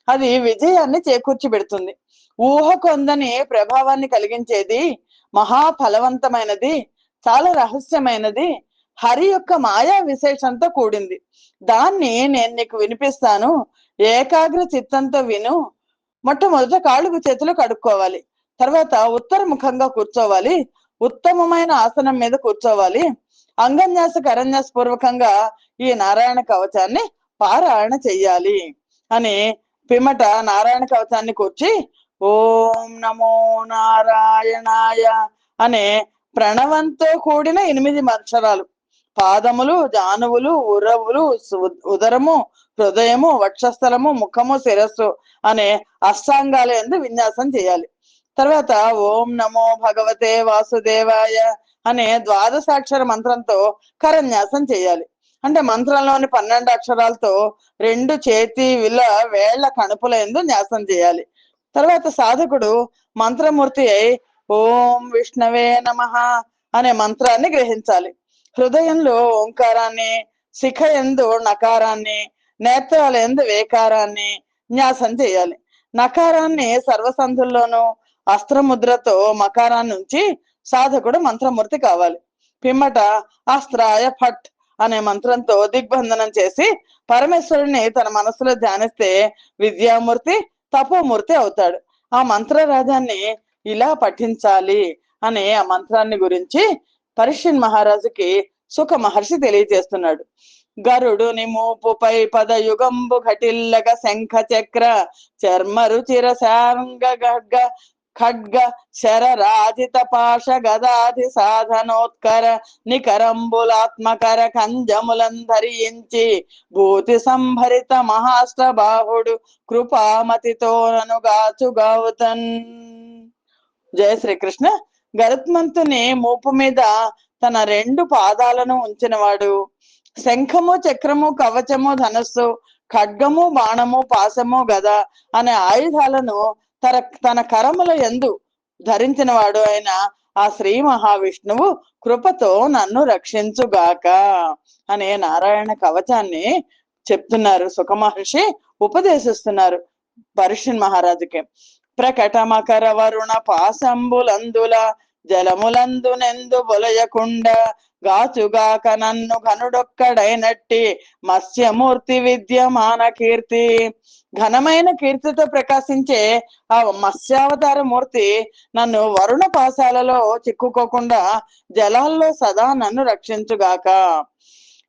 అది విజయాన్ని చేకూర్చి పెడుతుంది. ఊహకు అందని ప్రభావాన్ని కలిగించేది, మహాఫలవంతమైనది, చాలా రహస్యమైనది, హరి యొక్క మాయా విశేషంతో కూడింది. దాన్ని నేను నీకు వినిపిస్తాను. ఏకాగ్ర చిత్తంతో విను. మొట్టమొదట కాళ్ళకు చేతులు కడుక్కోవాలి. తర్వాత ఉత్తర ముఖంగా కూర్చోవాలి. ఉత్తమమైన ఆసనం మీద కూర్చోవాలి. అంగన్యాస కరన్యాస పూర్వకంగా ఈ నారాయణ కవచాన్ని పారాయణ చెయ్యాలి అని పిమ్మట నారాయణ కవచాన్ని కూర్చి ఓం నమో నారాయణాయ అనే ప్రణవంతో కూడిన 8 అక్షరాలు, పాదములు, జానువులు, ఉరవులు, ఉదరము, హృదయము, వక్షస్థలము, ముఖము, శిరస్సు అనే అష్టాంగాల యందు విన్యాసం చేయాలి. తర్వాత ఓం నమో భగవతే వాసుదేవాయ అనే 12 మంత్రంతో కరన్యాసం చేయాలి. అంటే మంత్రంలోని 12 అక్షరాలతో 2 చేతి వేళ్ల కణుపుల యందు న్యాసం చేయాలి. తర్వాత సాధకుడు మంత్రమూర్తి అయి ఓం విష్ణవే నమః అనే మంత్రాన్ని గ్రహించాలి. హృదయంలో ఓంకారాన్ని, శిఖ యందు నకారాన్ని, నేత్రాల యందు వేకారాన్ని న్యాసం చేయాలి. నకారాన్ని సర్వసంధుల్లోనూ అస్త్రముద్రతో మకారాన్ని ఉంచి సాధకుడు మంత్రమూర్తి కావాలి. పిమ్మట అస్త్రాయ ఫట్ అనే మంత్రంతో దిగ్బంధనం చేసి పరమేశ్వరుని తన మనసులో ధ్యానిస్తే విద్యామూర్తి, తపోమూర్తి అవుతాడు. ఆ మంత్రరాజాన్ని ఇలా పఠించాలి అనే ఆ మంత్రాన్ని గురించి పరీక్షన్ మహారాజుకి సుఖ మహర్షి తెలియజేస్తున్నాడు. గరుడుని మూపుపై పదయుగంబు ఘటిల్లగ శంఖ చక్ర చర్మ రుచిర శాంగ ఖడ్గ శర రాజిత పాశ గదాధి సాధనోత్కర నికరంబులాత్మకర కంజములం ధరించి భూతి సంభరిత మహాష్ట బాహుడు కృపామతితో ననుగాచు గౌతన్. జయ శ్రీకృష్ణ. గరుత్మంతుని మూపు మీద తన 2 పాదాలను ఉంచినవాడు, శంఖము, చక్రము, కవచము, ధనస్సు, ఖడ్గము, బాణము, పాశము, గద అనే ఆయుధాలను తన కరముల యందు ధరించిన వాడు అయిన ఆ శ్రీ మహావిష్ణువు కృపతో నన్ను రక్షించుగాక అనే నారాయణ కవచాన్ని చెప్తున్నారు. సుఖ మహర్షి ఉపదేశిస్తున్నారు పరీక్షన్ మహారాజుకి. ప్రకట మకర వరుణ పాశంబులందుల జలములందునెందు బొలయకుండ గాచుగాక నన్ను ఘనుడొక్కడైనట్టి మత్స్యమూర్తి విద్యమాన కీర్తి. ఘనమైన కీర్తితో ప్రకాశించే ఆ మత్స్యావతార మూర్తి నన్ను వరుణ పాశాలలో చిక్కుకోకుండా జలాల్లో సదా నన్ను రక్షించుగాక.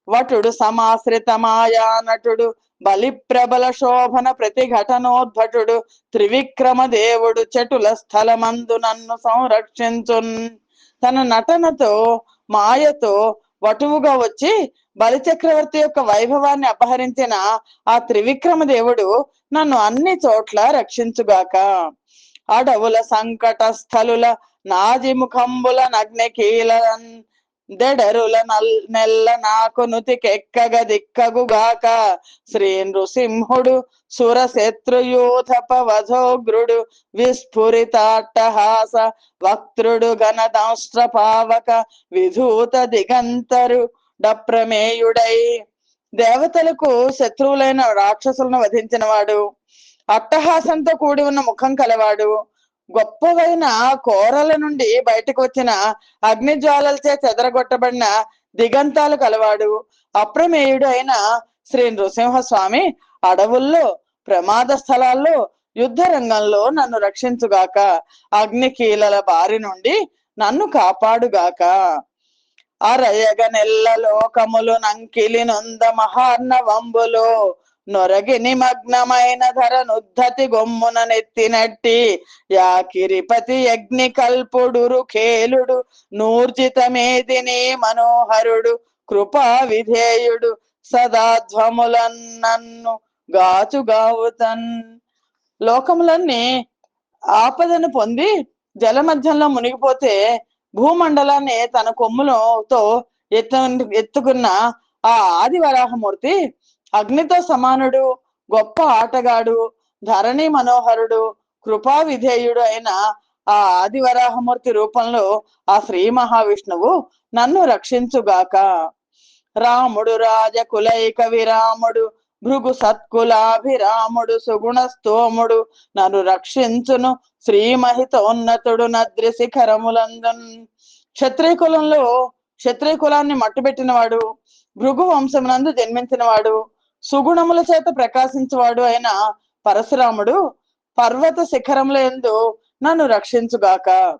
వటుడు సమాశ్రిత మాయా నటుడు బలి ప్రబల శోభన ప్రతిఘటనోద్భటుడు త్రివిక్రమ దేవుడు చటుల స్థలమందు నన్ను సంరక్షించున్. తన నటనతో, మాయతో వటువుగా వచ్చి బలిచక్రవర్తి యొక్క వైభవాన్ని అపహరించిన ఆ త్రివిక్రమ దేవుడు నన్ను అన్ని చోట్ల రక్షించుగాక. అడవుల సంకట స్థలుల నాజిముఖంబుల నగ్నకీల దెడరుల నెల్ల నాకు నుతికెక్కగ దిక్కగుగాక. శ్రీ నృసింహుడు సురశత్రుయూథపవధోగ్రుడు విస్ఫురితాట్టహాస వక్త్రుడు గణదాంష్ట్ర పావక విధూత దిగంతరు డప్రమేయుడై. దేవతలకు శత్రువులైన రాక్షసులను వధించిన వాడు, అట్టహాసంతో కూడి ఉన్న ముఖం కలవాడు, గొప్పవైన కోరల నుండి బయటకు వచ్చిన అగ్నిజ్వాలలచే చెదరగొట్టబడిన దిగంతాలు కలవాడు, అప్రమేయుడు అయిన శ్రీ నృసింహస్వామి అడవుల్లో, ప్రమాద స్థలాల్లో, యుద్ధ రంగంలో నన్ను రక్షించుగాక. అగ్నికీలల బారి నుండి నన్ను కాపాడుగాక. అరయగ నెల్ల లోకములు నంకిలి నొంద మహార్ణవంబులో నొరగి నిమగ్నమైన ధరనుద్ధతి గొమ్మున నెత్తినట్టి యాకిరిపతి యజ్ఞి కల్పుడురు ఖేలుడు నూర్జితమేదిని మనోహరుడు కృపా విధేయుడు సదాధ్వములన్ నన్ను గాచుగావుతన్. లోకములన్నీ ఆపదను పొంది జల మధ్యంలో మునిగిపోతే భూమండలాన్ని తన కొమ్ములతో ఎత్తుకున్న ఆ ఆది వరాహమూర్తి అగ్నితో సమానుడు, గొప్ప ఆటగాడు, ధరణి మనోహరుడు, కృపా విధేయుడు అయిన ఆ ఆది వరాహమూర్తి రూపంలో ఆ శ్రీ మహావిష్ణువు నన్ను రక్షించుగాక. రాముడు రాజకులైక విరాముడు భృగు సత్కులాభిరాముడు సుగుణ స్తోముడు నన్ను రక్షించును శ్రీ మహితోన్నతుడు నద్రి శిఖరములందున్. క్షత్రియ కులంలో క్షత్రియ కులాన్ని మట్టుబెట్టిన వాడు, భృగు వంశమునందు జన్మించిన వాడు, సుగుణముల చేత ప్రకాశించువాడు అయిన పరశురాముడు పర్వత శిఖరముల యందు నన్ను రక్షించుగాక.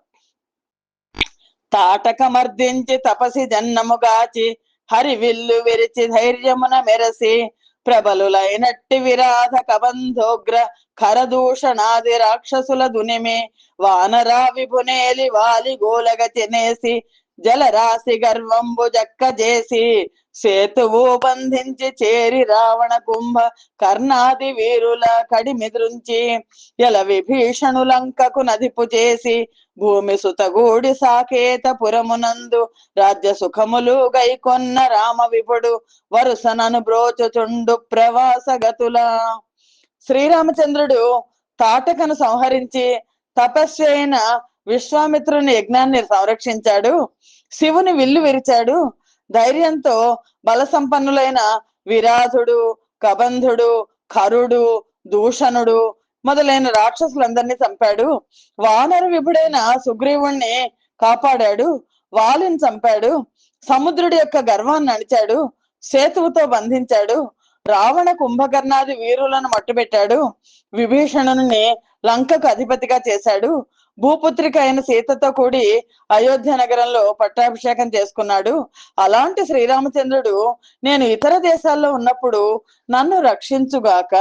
తాటక మర్దించి తపసి జన్నముగాచి హరి విల్లు విరిచి ధైర్యమున మెరసి ప్రబలులైనట్టి విరాధ కబంధోగ్ర ఖరదూషణాది రాక్షసుల దునిమి వానరా విభునేలి వాలి గోలగ తినేసి జలరాశి గర్వంబు జక్క చేసి సేతువు బంధించి చేరి రావణ కుంభ కర్ణాది వీరుల కడిమిద్రుంచి ఎల విభీషణులంకకు నదిపు చేసి భూమి సుతగూడి సాకేత పురమునందు రాజ్య సుఖములు గైకొన్న రామ విపుడు వరుసనను బ్రోచుచుండు ప్రవాస గతుల. శ్రీరామచంద్రుడు తాటకను సంహరించి తపస్వి అయిన విశ్వామిత్రుని యజ్ఞాన్ని సంరక్షించాడు. శివుని విల్లు విరిచాడు. ధైర్యంతో బల సంపన్నులైన విరాధుడు, కబంధుడు, ఖరుడు, దూషణుడు మొదలైన రాక్షసులందరినీ చంపాడు. వానర విభుడైన సుగ్రీవుణ్ణి కాపాడాడు. వాలిని చంపాడు. సముద్రుడి యొక్క గర్వాన్ని అణిచాడు. సేతువుతో బంధించాడు. రావణ కుంభకర్ణాది వీరులను మట్టుబెట్టాడు. విభీషణుని లంకకు అధిపతిగా చేశాడు. భూపుత్రిక అయిన సీతతో కూడి అయోధ్య నగరంలో పట్టాభిషేకం చేసుకున్నాడు. అలాంటి శ్రీరామచంద్రుడు నేను ఇతర దేశాల్లో ఉన్నప్పుడు నన్ను రక్షించుగాక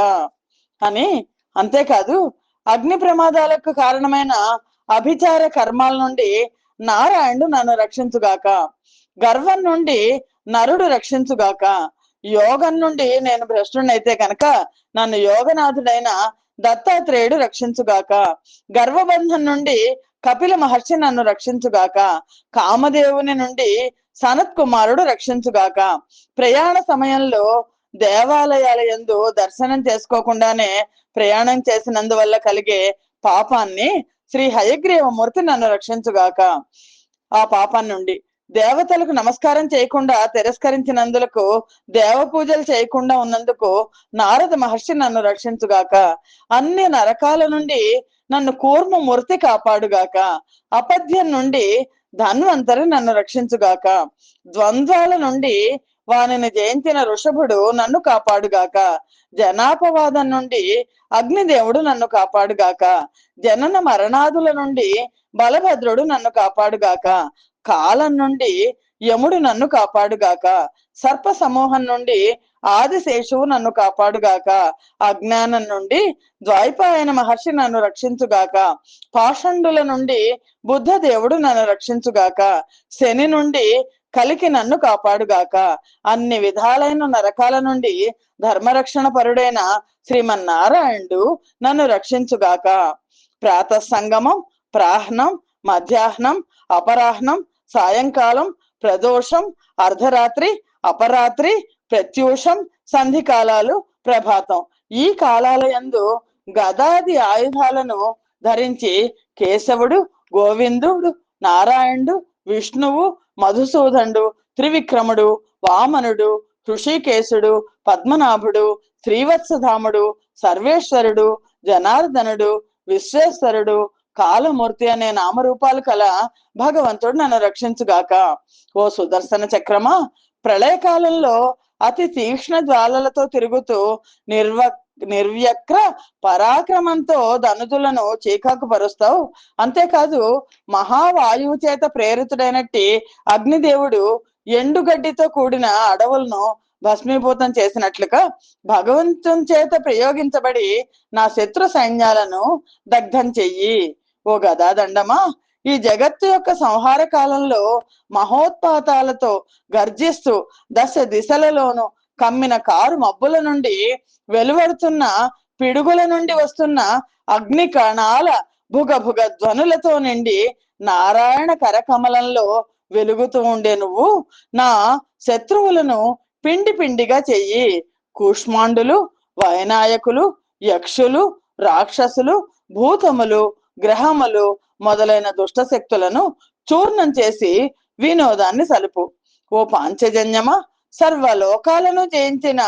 అని. అంతేకాదు, అగ్ని ప్రమాదాలకు కారణమైన అభిచార కర్మాల నుండి నారాయణుడు నన్ను రక్షించుగాక. గర్వం నుండి నరుడు రక్షించుగాక. యోగం నుండి నేను భ్రష్టునైతే కనుక నన్ను యోగనాథుడైన దత్తాత్రేయుడు రక్షించుగాక. గర్వబంధం నుండి కపిల మహర్షి నన్ను రక్షించుగాక. కామదేవుని నుండి సనత్ కుమారుడు రక్షించుగాక. ప్రయాణ సమయంలో దేవాలయాల యందు దర్శనం చేసుకోకుండానే ప్రయాణం చేసినందువల్ల కలిగే పాపాన్ని శ్రీ హయగ్రీవమూర్తి నన్ను రక్షించుగాక. ఆ పాపం నుండి దేవతలకు నమస్కారం చేయకుండా తిరస్కరించినందులకు, దేవ పూజలు చేయకుండా ఉన్నందుకు నారద మహర్షి నన్ను రక్షించుగాక. అన్ని నరకాల నుండి నన్ను కూర్మమూర్తి కాపాడుగాక. అపథ్యం నుండి ధన్వంతరి నన్ను రక్షించుగాక. ద్వంద్వాల నుండి వానిని జయించిన ఋషభుడు నన్ను కాపాడుగాక. జనాపవాదం నుండి అగ్నిదేవుడు నన్ను కాపాడుగాక. జనన మరణాదుల నుండి బలభద్రుడు నన్ను కాపాడుగాక. కాలం నుండి యముడు నన్ను కాపాడుగాక. సర్ప సమూహం నుండి ఆదిశేషువు నన్ను కాపాడుగాక. అజ్ఞానం నుండి ద్వైపాయన మహర్షి నన్ను రక్షించుగాక. పాషండుల నుండి బుద్ధ దేవుడు నన్ను రక్షించుగాక. శని నుండి కలికి నన్ను కాపాడుగాక. అన్ని విధాలైన నరకాల నుండి ధర్మరక్షణ పరుడైన శ్రీమన్నారాయణుడు నన్ను రక్షించుగాక. ప్రాతఃసంగమం, ప్రాహ్నం, మధ్యాహ్నం, అపరాహ్నం, సాయంకాలం, ప్రదోషం, అర్ధరాత్రి, అపరాత్రి, ప్రత్యూషం, సంధి కాలాలు, ప్రభాతం, ఈ కాలాల యందు గదాది ఆయుధాలను ధరించి కేశవుడు, గోవిందుడు, నారాయణుడు, విష్ణువు, మధుసూదనుడు, త్రివిక్రముడు, వామనుడు, హృషికేశుడు, పద్మనాభుడు, శ్రీవత్సధాముడు, సర్వేశ్వరుడు, జనార్దనుడు, విశ్వేశ్వరుడు, కాలమూర్తి అనే నామరూపాలు కల భగవంతుడు నన్ను రక్షించుగాక. ఓ సుదర్శన చక్రమా, ప్రళయకాలంలో అతి తీక్ష్ణ జ్వాలలతో తిరుగుతూ నిర్వ్యక్ర పరాక్రమంతో ధనుతులను చీకాకు పరుస్తావు. అంతేకాదు మహావాయువు చేత ప్రేరితుడైనట్టి అగ్నిదేవుడు ఎండుగడ్డితో కూడిన అడవులను భస్మీభూతం చేసినట్లుగా భగవంతుని చేత ప్రయోగించబడి నా శత్రు సైన్యాలను దగ్ధం చెయ్యి. ఓ గదాదండమా, ఈ జగత్తు యొక్క సంహార కాలంలో మహోత్పాతాలతో గర్జిస్తూ దశ దిశలలోను కమ్మిన కారు మబ్బుల నుండి వెలువడుతున్న పిడుగుల నుండి వస్తున్న అగ్ని కణాల భుగ భుగ ధ్వనులతో నిండి నారాయణ కరకమలంలో వెలుగుతూ ఉండే నువ్వు నా శత్రువులను పిండి పిండిగా చెయ్యి. కూష్మాండులు, వైనాయకులు, యక్షులు, రాక్షసులు, భూతములు, గ్రహములు మొదలైన దుష్ట శక్తులను చూర్ణం చేసి వినోదాన్ని సలుపు. ఓ పాంచజన్యమా, సర్వలోకాలను జయించిన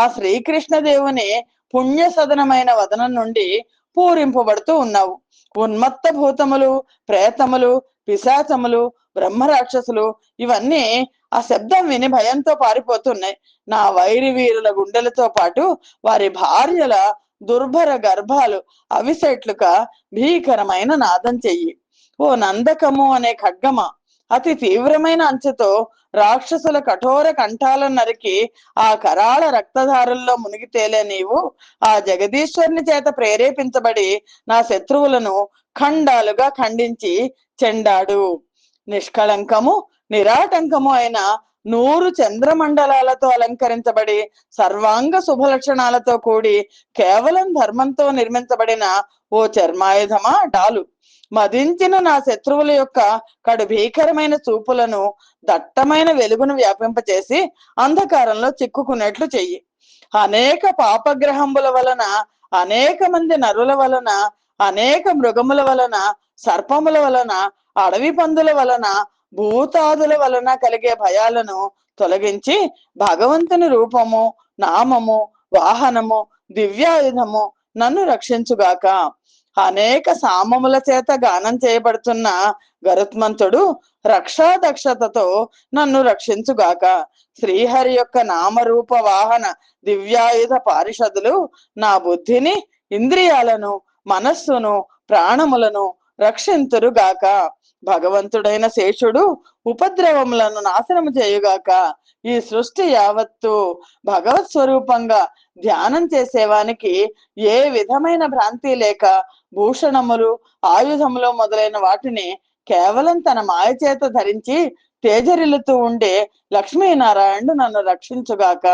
ఆ శ్రీకృష్ణదేవుని పుణ్య సదనమైన వదనం నుండి పూరింపబడుతూ ఉన్నావు. ఉన్మత్త భూతములు, ప్రేతములు, పిశాచములు, బ్రహ్మరాక్షసులు ఇవన్నీ ఆ శబ్దం విని భయంతో పారిపోతున్నాయి. నా వైరి వీరుల గుండెలతో పాటు వారి భార్యల దుర్భర గర్భాలు అవిసెట్లుగా భీకరమైన నాదం చెయ్యి. ఓ నందకము అనే ఖడ్గమ, అతి తీవ్రమైన అంచుతో రాక్షసుల కఠోర కంఠాలను నరికి ఆ కరాళ రక్తధారుల్లో మునిగి తేలే నీవు ఆ జగదీశ్వరుని చేత ప్రేరేపించబడి నా శత్రువులను ఖండాలుగా ఖండించి చెండాడు. నిష్కళంకము, నిరాటంకము అయిన 100 చంద్రమండలాలతో అలంకరించబడి సర్వాంగ శుభలక్షణాలతో కూడి కేవలం ధర్మంతో నిర్మించబడిన ఓ చర్మాయుధమా డాలు, మదించిన నా శత్రువుల యొక్క కడు భీకరమైన చూపులను దట్టమైన వెలుగును వ్యాపింపచేసి అంధకారంలో చిక్కుకునేట్లు చెయ్యి. అనేక పాపగ్రహముల వలన, అనేక మంది నరుల వలన, అనేక మృగముల వలన, సర్పముల వలన, అడవి పందుల వలన, భూతాదుల వలన కలిగే భయాలను తొలగించి భగవంతుని రూపము, నామము, వాహనము, దివ్యాయుధము నన్ను రక్షించుగాక. అనేక సామముల చేత గానం చేయబడుతున్న గరుత్మంతుడు రక్షా దక్షతతో నన్ను రక్షించుగాక. శ్రీహరి యొక్క నామరూప వాహన దివ్యాయుధ పారిషదులు నా బుద్ధిని, ఇంద్రియాలను, మనస్సును, ప్రాణములను రక్షింతురుగాక. భగవంతుడైన శేషుడు ఉపద్రవములను నాశనము చేయుగాక. ఈ సృష్టి యావత్తు భగవత్ స్వరూపంగా ధ్యానం చేసేవానికి ఏ విధమైన భ్రాంతి లేక భూషణములు, ఆయుధములు మొదలైన వాటిని కేవలం తన మాయ చేత ధరించి తేజరిల్లుతూ ఉండే లక్ష్మీనారాయణుడు నన్ను రక్షించుగాక.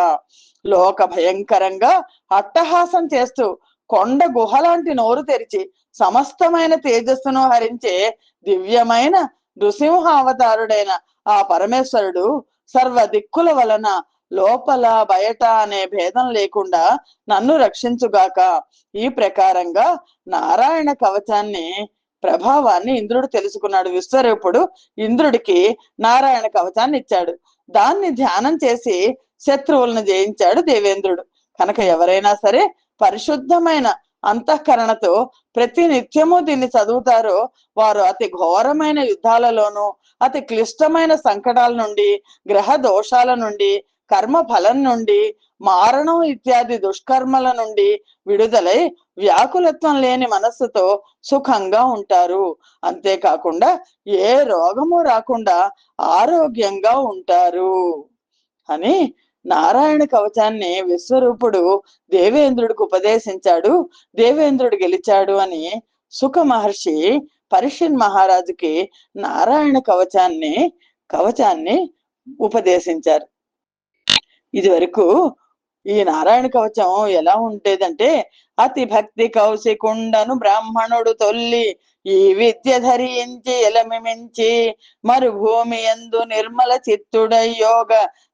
లోక భయంకరంగా అట్టహాసం చేస్తూ కొండ గుహలాంటి నోరు తెరిచి సమస్తమైన తేజస్సును హరించే దివ్యమైన నృసింహావతారుడైన ఆ పరమేశ్వరుడు సర్వ దిక్కుల వలన లోపల బయట అనే భేదం లేకుండా నన్ను రక్షించుగాక. ఈ ప్రకారంగా నారాయణ కవచాన్ని ప్రభావాన్ని ఇంద్రుడు తెలుసుకున్నాడు. విశ్వరూపుడు ఇంద్రుడికి నారాయణ కవచాన్ని ఇచ్చాడు. దాన్ని ధ్యానం చేసి శత్రువులను జయించాడు దేవేంద్రుడు. కనుక ఎవరైనా సరే పరిశుద్ధమైన అంతఃకరణతో ప్రతి నిత్యము దీన్ని చదువుతారో వారు అతి ఘోరమైన యుద్ధాలలోనూ, అతి క్లిష్టమైన సంకటాల నుండి, గ్రహ దోషాల నుండి, కర్మ ఫలం నుండి, మారణం ఇత్యాది దుష్కర్మల నుండి విడుదలై వ్యాకులత్వం లేని మనస్సుతో సుఖంగా ఉంటారు. అంతేకాకుండా ఏ రోగము రాకుండా ఆరోగ్యంగా ఉంటారు అని నారాయణ కవచాన్ని విశ్వరూపుడు దేవేంద్రుడికి ఉపదేశించాడు. దేవేంద్రుడు గెలిచాడు అని సుఖ మహర్షి పరీక్షిత్ మహారాజుకి నారాయణ కవచాన్ని ఉపదేశించారు. ఇది వరకు ఈ నారాయణ కవచం ఎలా ఉండేదంటే, అతి భక్తి కౌశికుండను బ్రాహ్మణుడు తొల్లి ఈ విద్య ధరించి ఎలమిమించి మరుభూమి యందు నిర్మల చిత్తుడై యోగ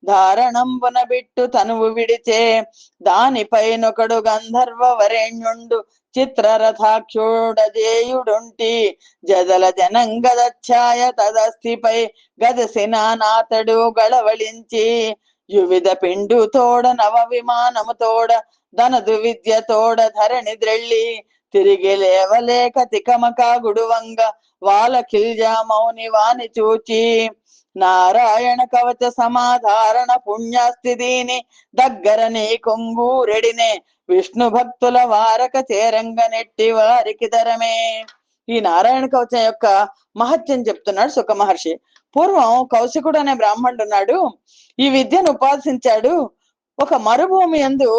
ధారణంబున బిట్టు తనువు విడిచే దానిపైనొకడు గంధర్వ వరేణ్యుండు చిత్రరథాక్షుడజేయుడుంటి జదల జనంగదఛాయ తదస్థిపై గదసినానాతడు గళవళించి యువిధ పిండు తోడ నవ విమానము తోడ ధనదు విద్య తోడ ధరణి ద్రెళ్ళి తిరిగి లేవలేక తికమక గుడువంగ వాల కిల్జా మౌని వాని చూచి నారాయణ కవచ సమాధారణ పుణ్యస్థితిని దగ్గర నీ కొంగూరెడినే విష్ణు భక్తుల వారక చేరంగ నెట్టి వారికి ధరమే. ఈ నారాయణ కవచం యొక్క మహత్యం చెప్తున్నాడు సుఖ మహర్షి. పూర్వం కౌశికుడు అనే బ్రాహ్మణుడు ఉన్నాడు. ఈ విద్యను ఉపాసించాడు. ఒక మరుభూమి యందు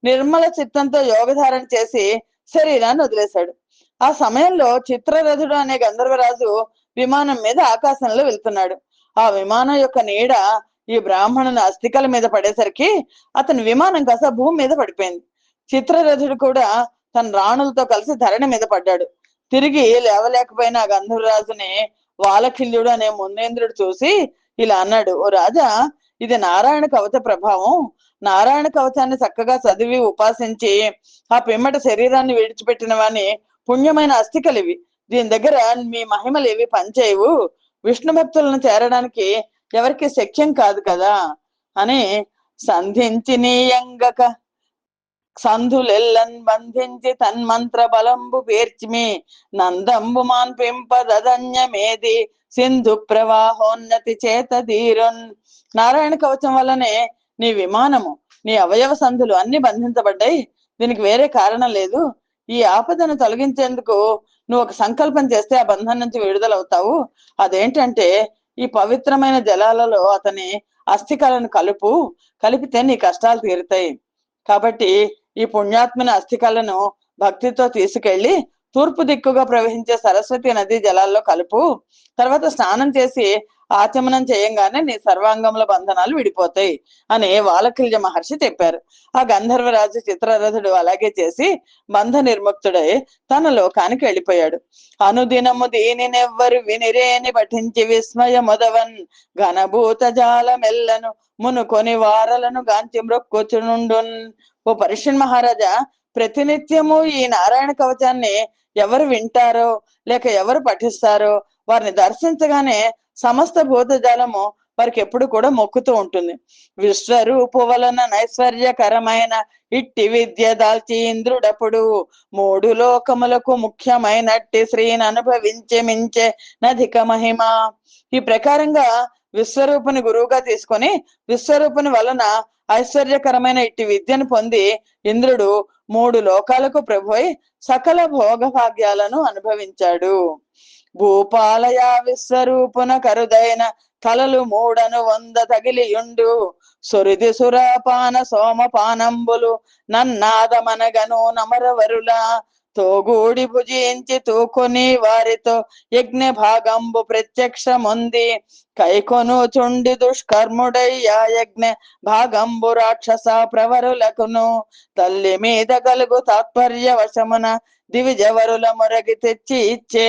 నిర్మల చిత్తంతో యోగధారణ చేసి శరీరాన్ని వదిలేశాడు. ఆ సమయంలో చిత్రరథుడు అనే గంధర్వరాజు విమానం మీద ఆకాశంలో వెళ్తున్నాడు. ఆ విమానం యొక్క నీడ ఈ బ్రాహ్మణుని అస్థికల మీద పడేసరికి అతని విమానం కాస్త భూమి మీద పడిపోయింది. చిత్రరథుడు కూడా తన రాణులతో కలిసి ధరణి మీద పడ్డాడు. తిరిగి లేవలేకపోయిన ఆ గంధర్వరాజుని వాలకిల్యుడు అనే మునేంద్రుడు చూసి ఇలా అన్నాడు, ఓ రాజా, ఇది నారాయణ కవచ ప్రభావం. నారాయణ కవచాన్ని చక్కగా చదివి ఉపాసించి ఆ పిమ్మట శరీరాన్ని విడిచిపెట్టిన వాని పుణ్యమైన అస్థికలు ఇవి. దీని దగ్గర మీ మహిమలు ఏవి పనిచేయవు. విష్ణు భక్తులను చేరడానికి ఎవరికి శక్యం కాదు కదా అని సంధించి నీయంగక సంధులెల్లన్ బంధించి తన్మంత్ర బలంబు పేర్చిమి నందంబు మాన్పింపదన్యమేది సింధు ప్రవాహోన్నతి చేత ధీరున్. నారాయణ కవచం వల్లనే నీ విమానము, నీ అవయవ సంధులు అన్ని బంధించబడ్డాయి. దీనికి వేరే కారణం లేదు. ఈ ఆపదను తొలగించేందుకు నువ్వు ఒక సంకల్పం చేస్తే ఆ బంధం నుంచి విడుదలవుతావు. అదేంటంటే ఈ పవిత్రమైన జలాలలో అతని అస్థికలను కలిపితే నీ కష్టాలు తీరుతాయి. కాబట్టి ఈ పుణ్యాత్మని అస్థికలను భక్తితో తీసుకెళ్లి తూర్పు దిక్కుగా ప్రవహించే సరస్వతి నది జలాల్లో కలుపు. తర్వాత స్నానం చేసి ఆచమనం చేయంగానే నీ సర్వాంగముల బంధనాలు విడిపోతాయి అని వాలకిల్య మహర్షి చెప్పారు. ఆ గంధర్వరాజు చిత్రరథుడు అలాగే చేసి బంధ నిర్ముక్తుడై తన లోకానికి వెళ్ళిపోయాడు. అనుదినము దీనినెవ్వరు వినిరేని పఠించి విస్మయ మొదవన్ ఘనభూత జాలమెల్లను మునుకొని వారలను గాంచి మ్రొక్కుచునుండున్. ఓ పరీక్షణ్ మహారాజా, ప్రతినిత్యము ఈ నారాయణ కవచాన్ని ఎవరు వింటారో లేక ఎవరు పఠిస్తారో వారిని దర్శించగానే సమస్త భూతజాలము వారికి ఎప్పుడు కూడా మొక్కుతూ ఉంటుంది. విశ్వరూపు వలన నైశ్వర్యకరమైన ఇట్టి విద్య దాల్చి ఇంద్రుడప్పుడు మూడు లోకములకు ముఖ్యమైనట్టి శ్రీని అనుభవించే మించే నధిక మహిమ. ఈ ప్రకారంగా విశ్వరూపుని గురువుగా తీసుకొని విశ్వరూపుని వలన ఐశ్వర్యకరమైన ఇట్టి విద్యను పొంది ఇంద్రుడు మూడు లోకాలకు ప్రభువై సకల భోగ భాగ్యాలను అనుభవించాడు. భూపాలయ విశ్వరూపున కరుదైన కలలు మూడను 100 తగిలియుండు సురిది సురాపాన సోమపానంబులు నన్నాదమనగను నమరవరుల తోగూడి భుజించి తూకొని వారితో యజ్ఞ భాగంబు ప్రత్యక్షముంది కైకొను చుండి దుష్కర్ముడయ్యా యజ్ఞ భాగంబు రాక్షస ప్రవరులకును తల్లి మీద కలుగు తాత్పర్య వశమున దివిజవరుల మొరగి తెచ్చి ఇచ్చే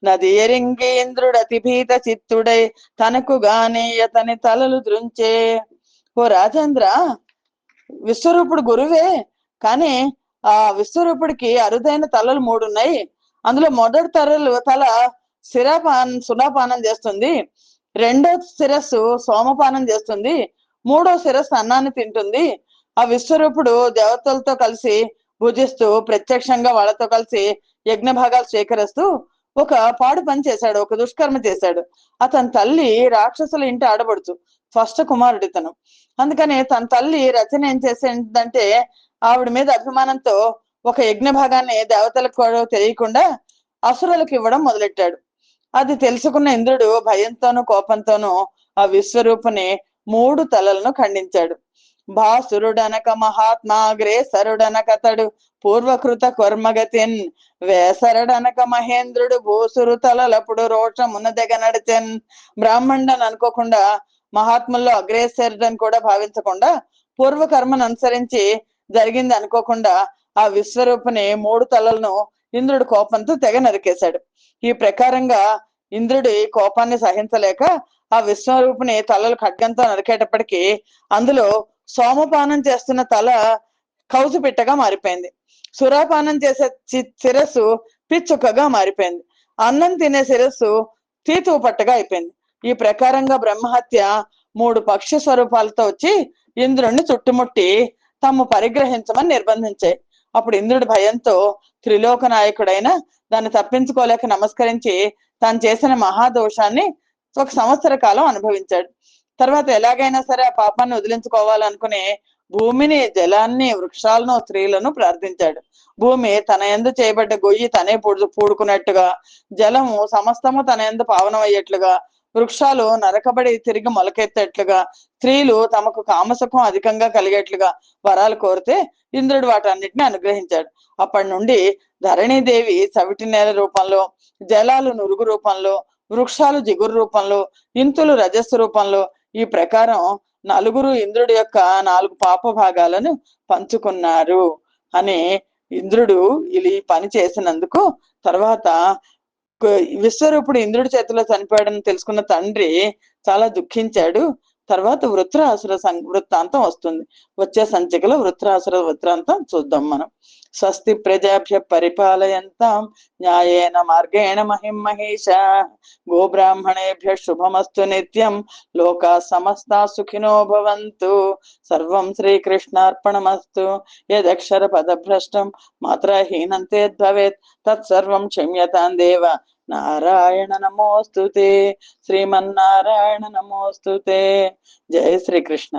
నది ఎరింగి ఇంద్రుడతి భీత చిత్తుడై తనకు గాని అతని తలలు దృంచే. ఓ రాజేంద్ర, విశ్వరూపుడు గురువే, కానీ ఆ విశ్వరూపుడికి అరుదైన తలలు 3 ఉన్నాయి. అందులో మొదటి తల సునాపానం చేస్తుంది, రెండో శిరస్సు సోమపానం చేస్తుంది, మూడో శిరస్సు అన్నాన్ని తింటుంది. ఆ విశ్వరూపుడు దేవతలతో కలిసి భుజిస్తూ ప్రత్యక్షంగా వాళ్ళతో కలిసి యజ్ఞ భాగాలు స్వీకరిస్తూ ఒక పాడు పని చేశాడు, ఒక దుష్కర్మ చేశాడు. అతని తల్లి రాక్షసుల ఇంటి ఆడబడుచు, ఫస్ట్ కుమారుడి తను. అందుకని తన తల్లి రచన ఏం చేసేదంటే ఆవిడ మీద అభిమానంతో ఒక యజ్ఞ భాగాన్ని దేవతలకు తెలియకుండా అసురులకు ఇవ్వడం మొదలెట్టాడు. అది తెలుసుకున్న ఇంద్రుడు భయంతోనూ కోపంతోనూ ఆ విశ్వరూపుని 3 తలలను ఖండించాడు. భాసురుడనక మహాత్మాగ్రేసరుడనకతడు పూర్వకృత కర్మగతిన్ వేసరుడనక మహేంద్రుడు భూసురు తలలప్పుడు రోషమున దెగ నడిచెన్. బ్రాహ్మణుడని అనుకోకుండా మహాత్ముల్లో అగ్రేసరుడని కూడా భావించకుండా పూర్వకర్మను అనుసరించి జరిగింది అనుకోకుండా ఆ విశ్వరూపుని 3 తలలను ఇంద్రుడు కోపంతో తెగ నరికేశాడు. ఈ ప్రకారంగా ఇంద్రుడి కోపాన్ని సహించలేక ఆ విశ్వరూపుని తలలు ఖడ్గంతో నరికేటప్పటికీ అందులో సోమపానం చేస్తున్న తల కౌసు పిట్టగా మారిపోయింది. సురాపానం చేసే శిరస్సు పిచ్చుకగా మారిపోయింది. అన్నం తినే శిరస్సు తీతువు పట్టగా అయిపోయింది. ఈ ప్రకారంగా బ్రహ్మహత్య 3 పక్షి స్వరూపాలతో వచ్చి ఇంద్రుణ్ణి చుట్టుముట్టి తాము పరిగ్రహించమని నిర్బంధించాయి. అప్పుడు ఇంద్రుడి భయంతో త్రిలోక నాయకుడైన దాన్ని తప్పించుకోలేక నమస్కరించి తాను చేసిన మహాదోషాన్ని 1 సంవత్సర కాలం అనుభవించాడు. తర్వాత ఎలాగైనా సరే ఆ పాపాన్ని వదిలించుకోవాలనుకుని భూమిని, జలాన్ని, వృక్షాలను, స్త్రీలను ప్రార్థించాడు. భూమి తన యందు చేయబడ్డ గొయ్యి తనే పూడుకున్నట్టుగా, జలము సమస్తము తన యందు పావనమయ్యేట్లుగా, వృక్షాలు నరకబడి తిరిగి మొలకెత్తేట్లుగా, స్త్రీలు తమకు కామసుఖం అధికంగా కలిగేట్లుగా వరాలు కోరితే ఇంద్రుడు వాటన్నిటిని అనుగ్రహించాడు. అప్పటి నుండి ధరణీదేవి చవిటి నేల రూపంలో, జలాలు నురుగు రూపంలో, వృక్షాలు జిగురు రూపంలో, ఇంతులు రజస్సు రూపంలో, ఈ ప్రకారం నలుగురు ఇంద్రుడి యొక్క 4 పాప భాగాలను పంచుకున్నారు అని ఇంద్రుడు ఈ పని చేసినందుకు తర్వాత విశ్వరూపుడు ఇంద్రుడి చేతిలో చనిపోయాడని తెలుసుకున్న తండ్రి చాలా దుఃఖించాడు. తర్వాత వృత్రాసుర వృత్తాంతం వస్తుంది. వచ్చే సంచికలో వృత్రాసుర వృత్తాంతం చూద్దాం మనం. స్వస్తి ప్రజాభ్య పరిపాలయంతాం న్యాయేన మార్గేణ మహిం మహేష గోబ్రాహ్మణేభ్య శుభమస్తు నిత్యం లోకా సమస్తా సుఖినో భవంతు. సర్వం శ్రీకృష్ణార్పణమస్తు. యదక్షర పదభ్రష్టం మాత్రహీనంతే భవేత్ తత్సర్వం క్షమ్యతాం దేవ. నారాయణ నమోస్తుతే. శ్రీమన్నారాయణ నమోస్తుతే. జయ శ్రీకృష్ణ.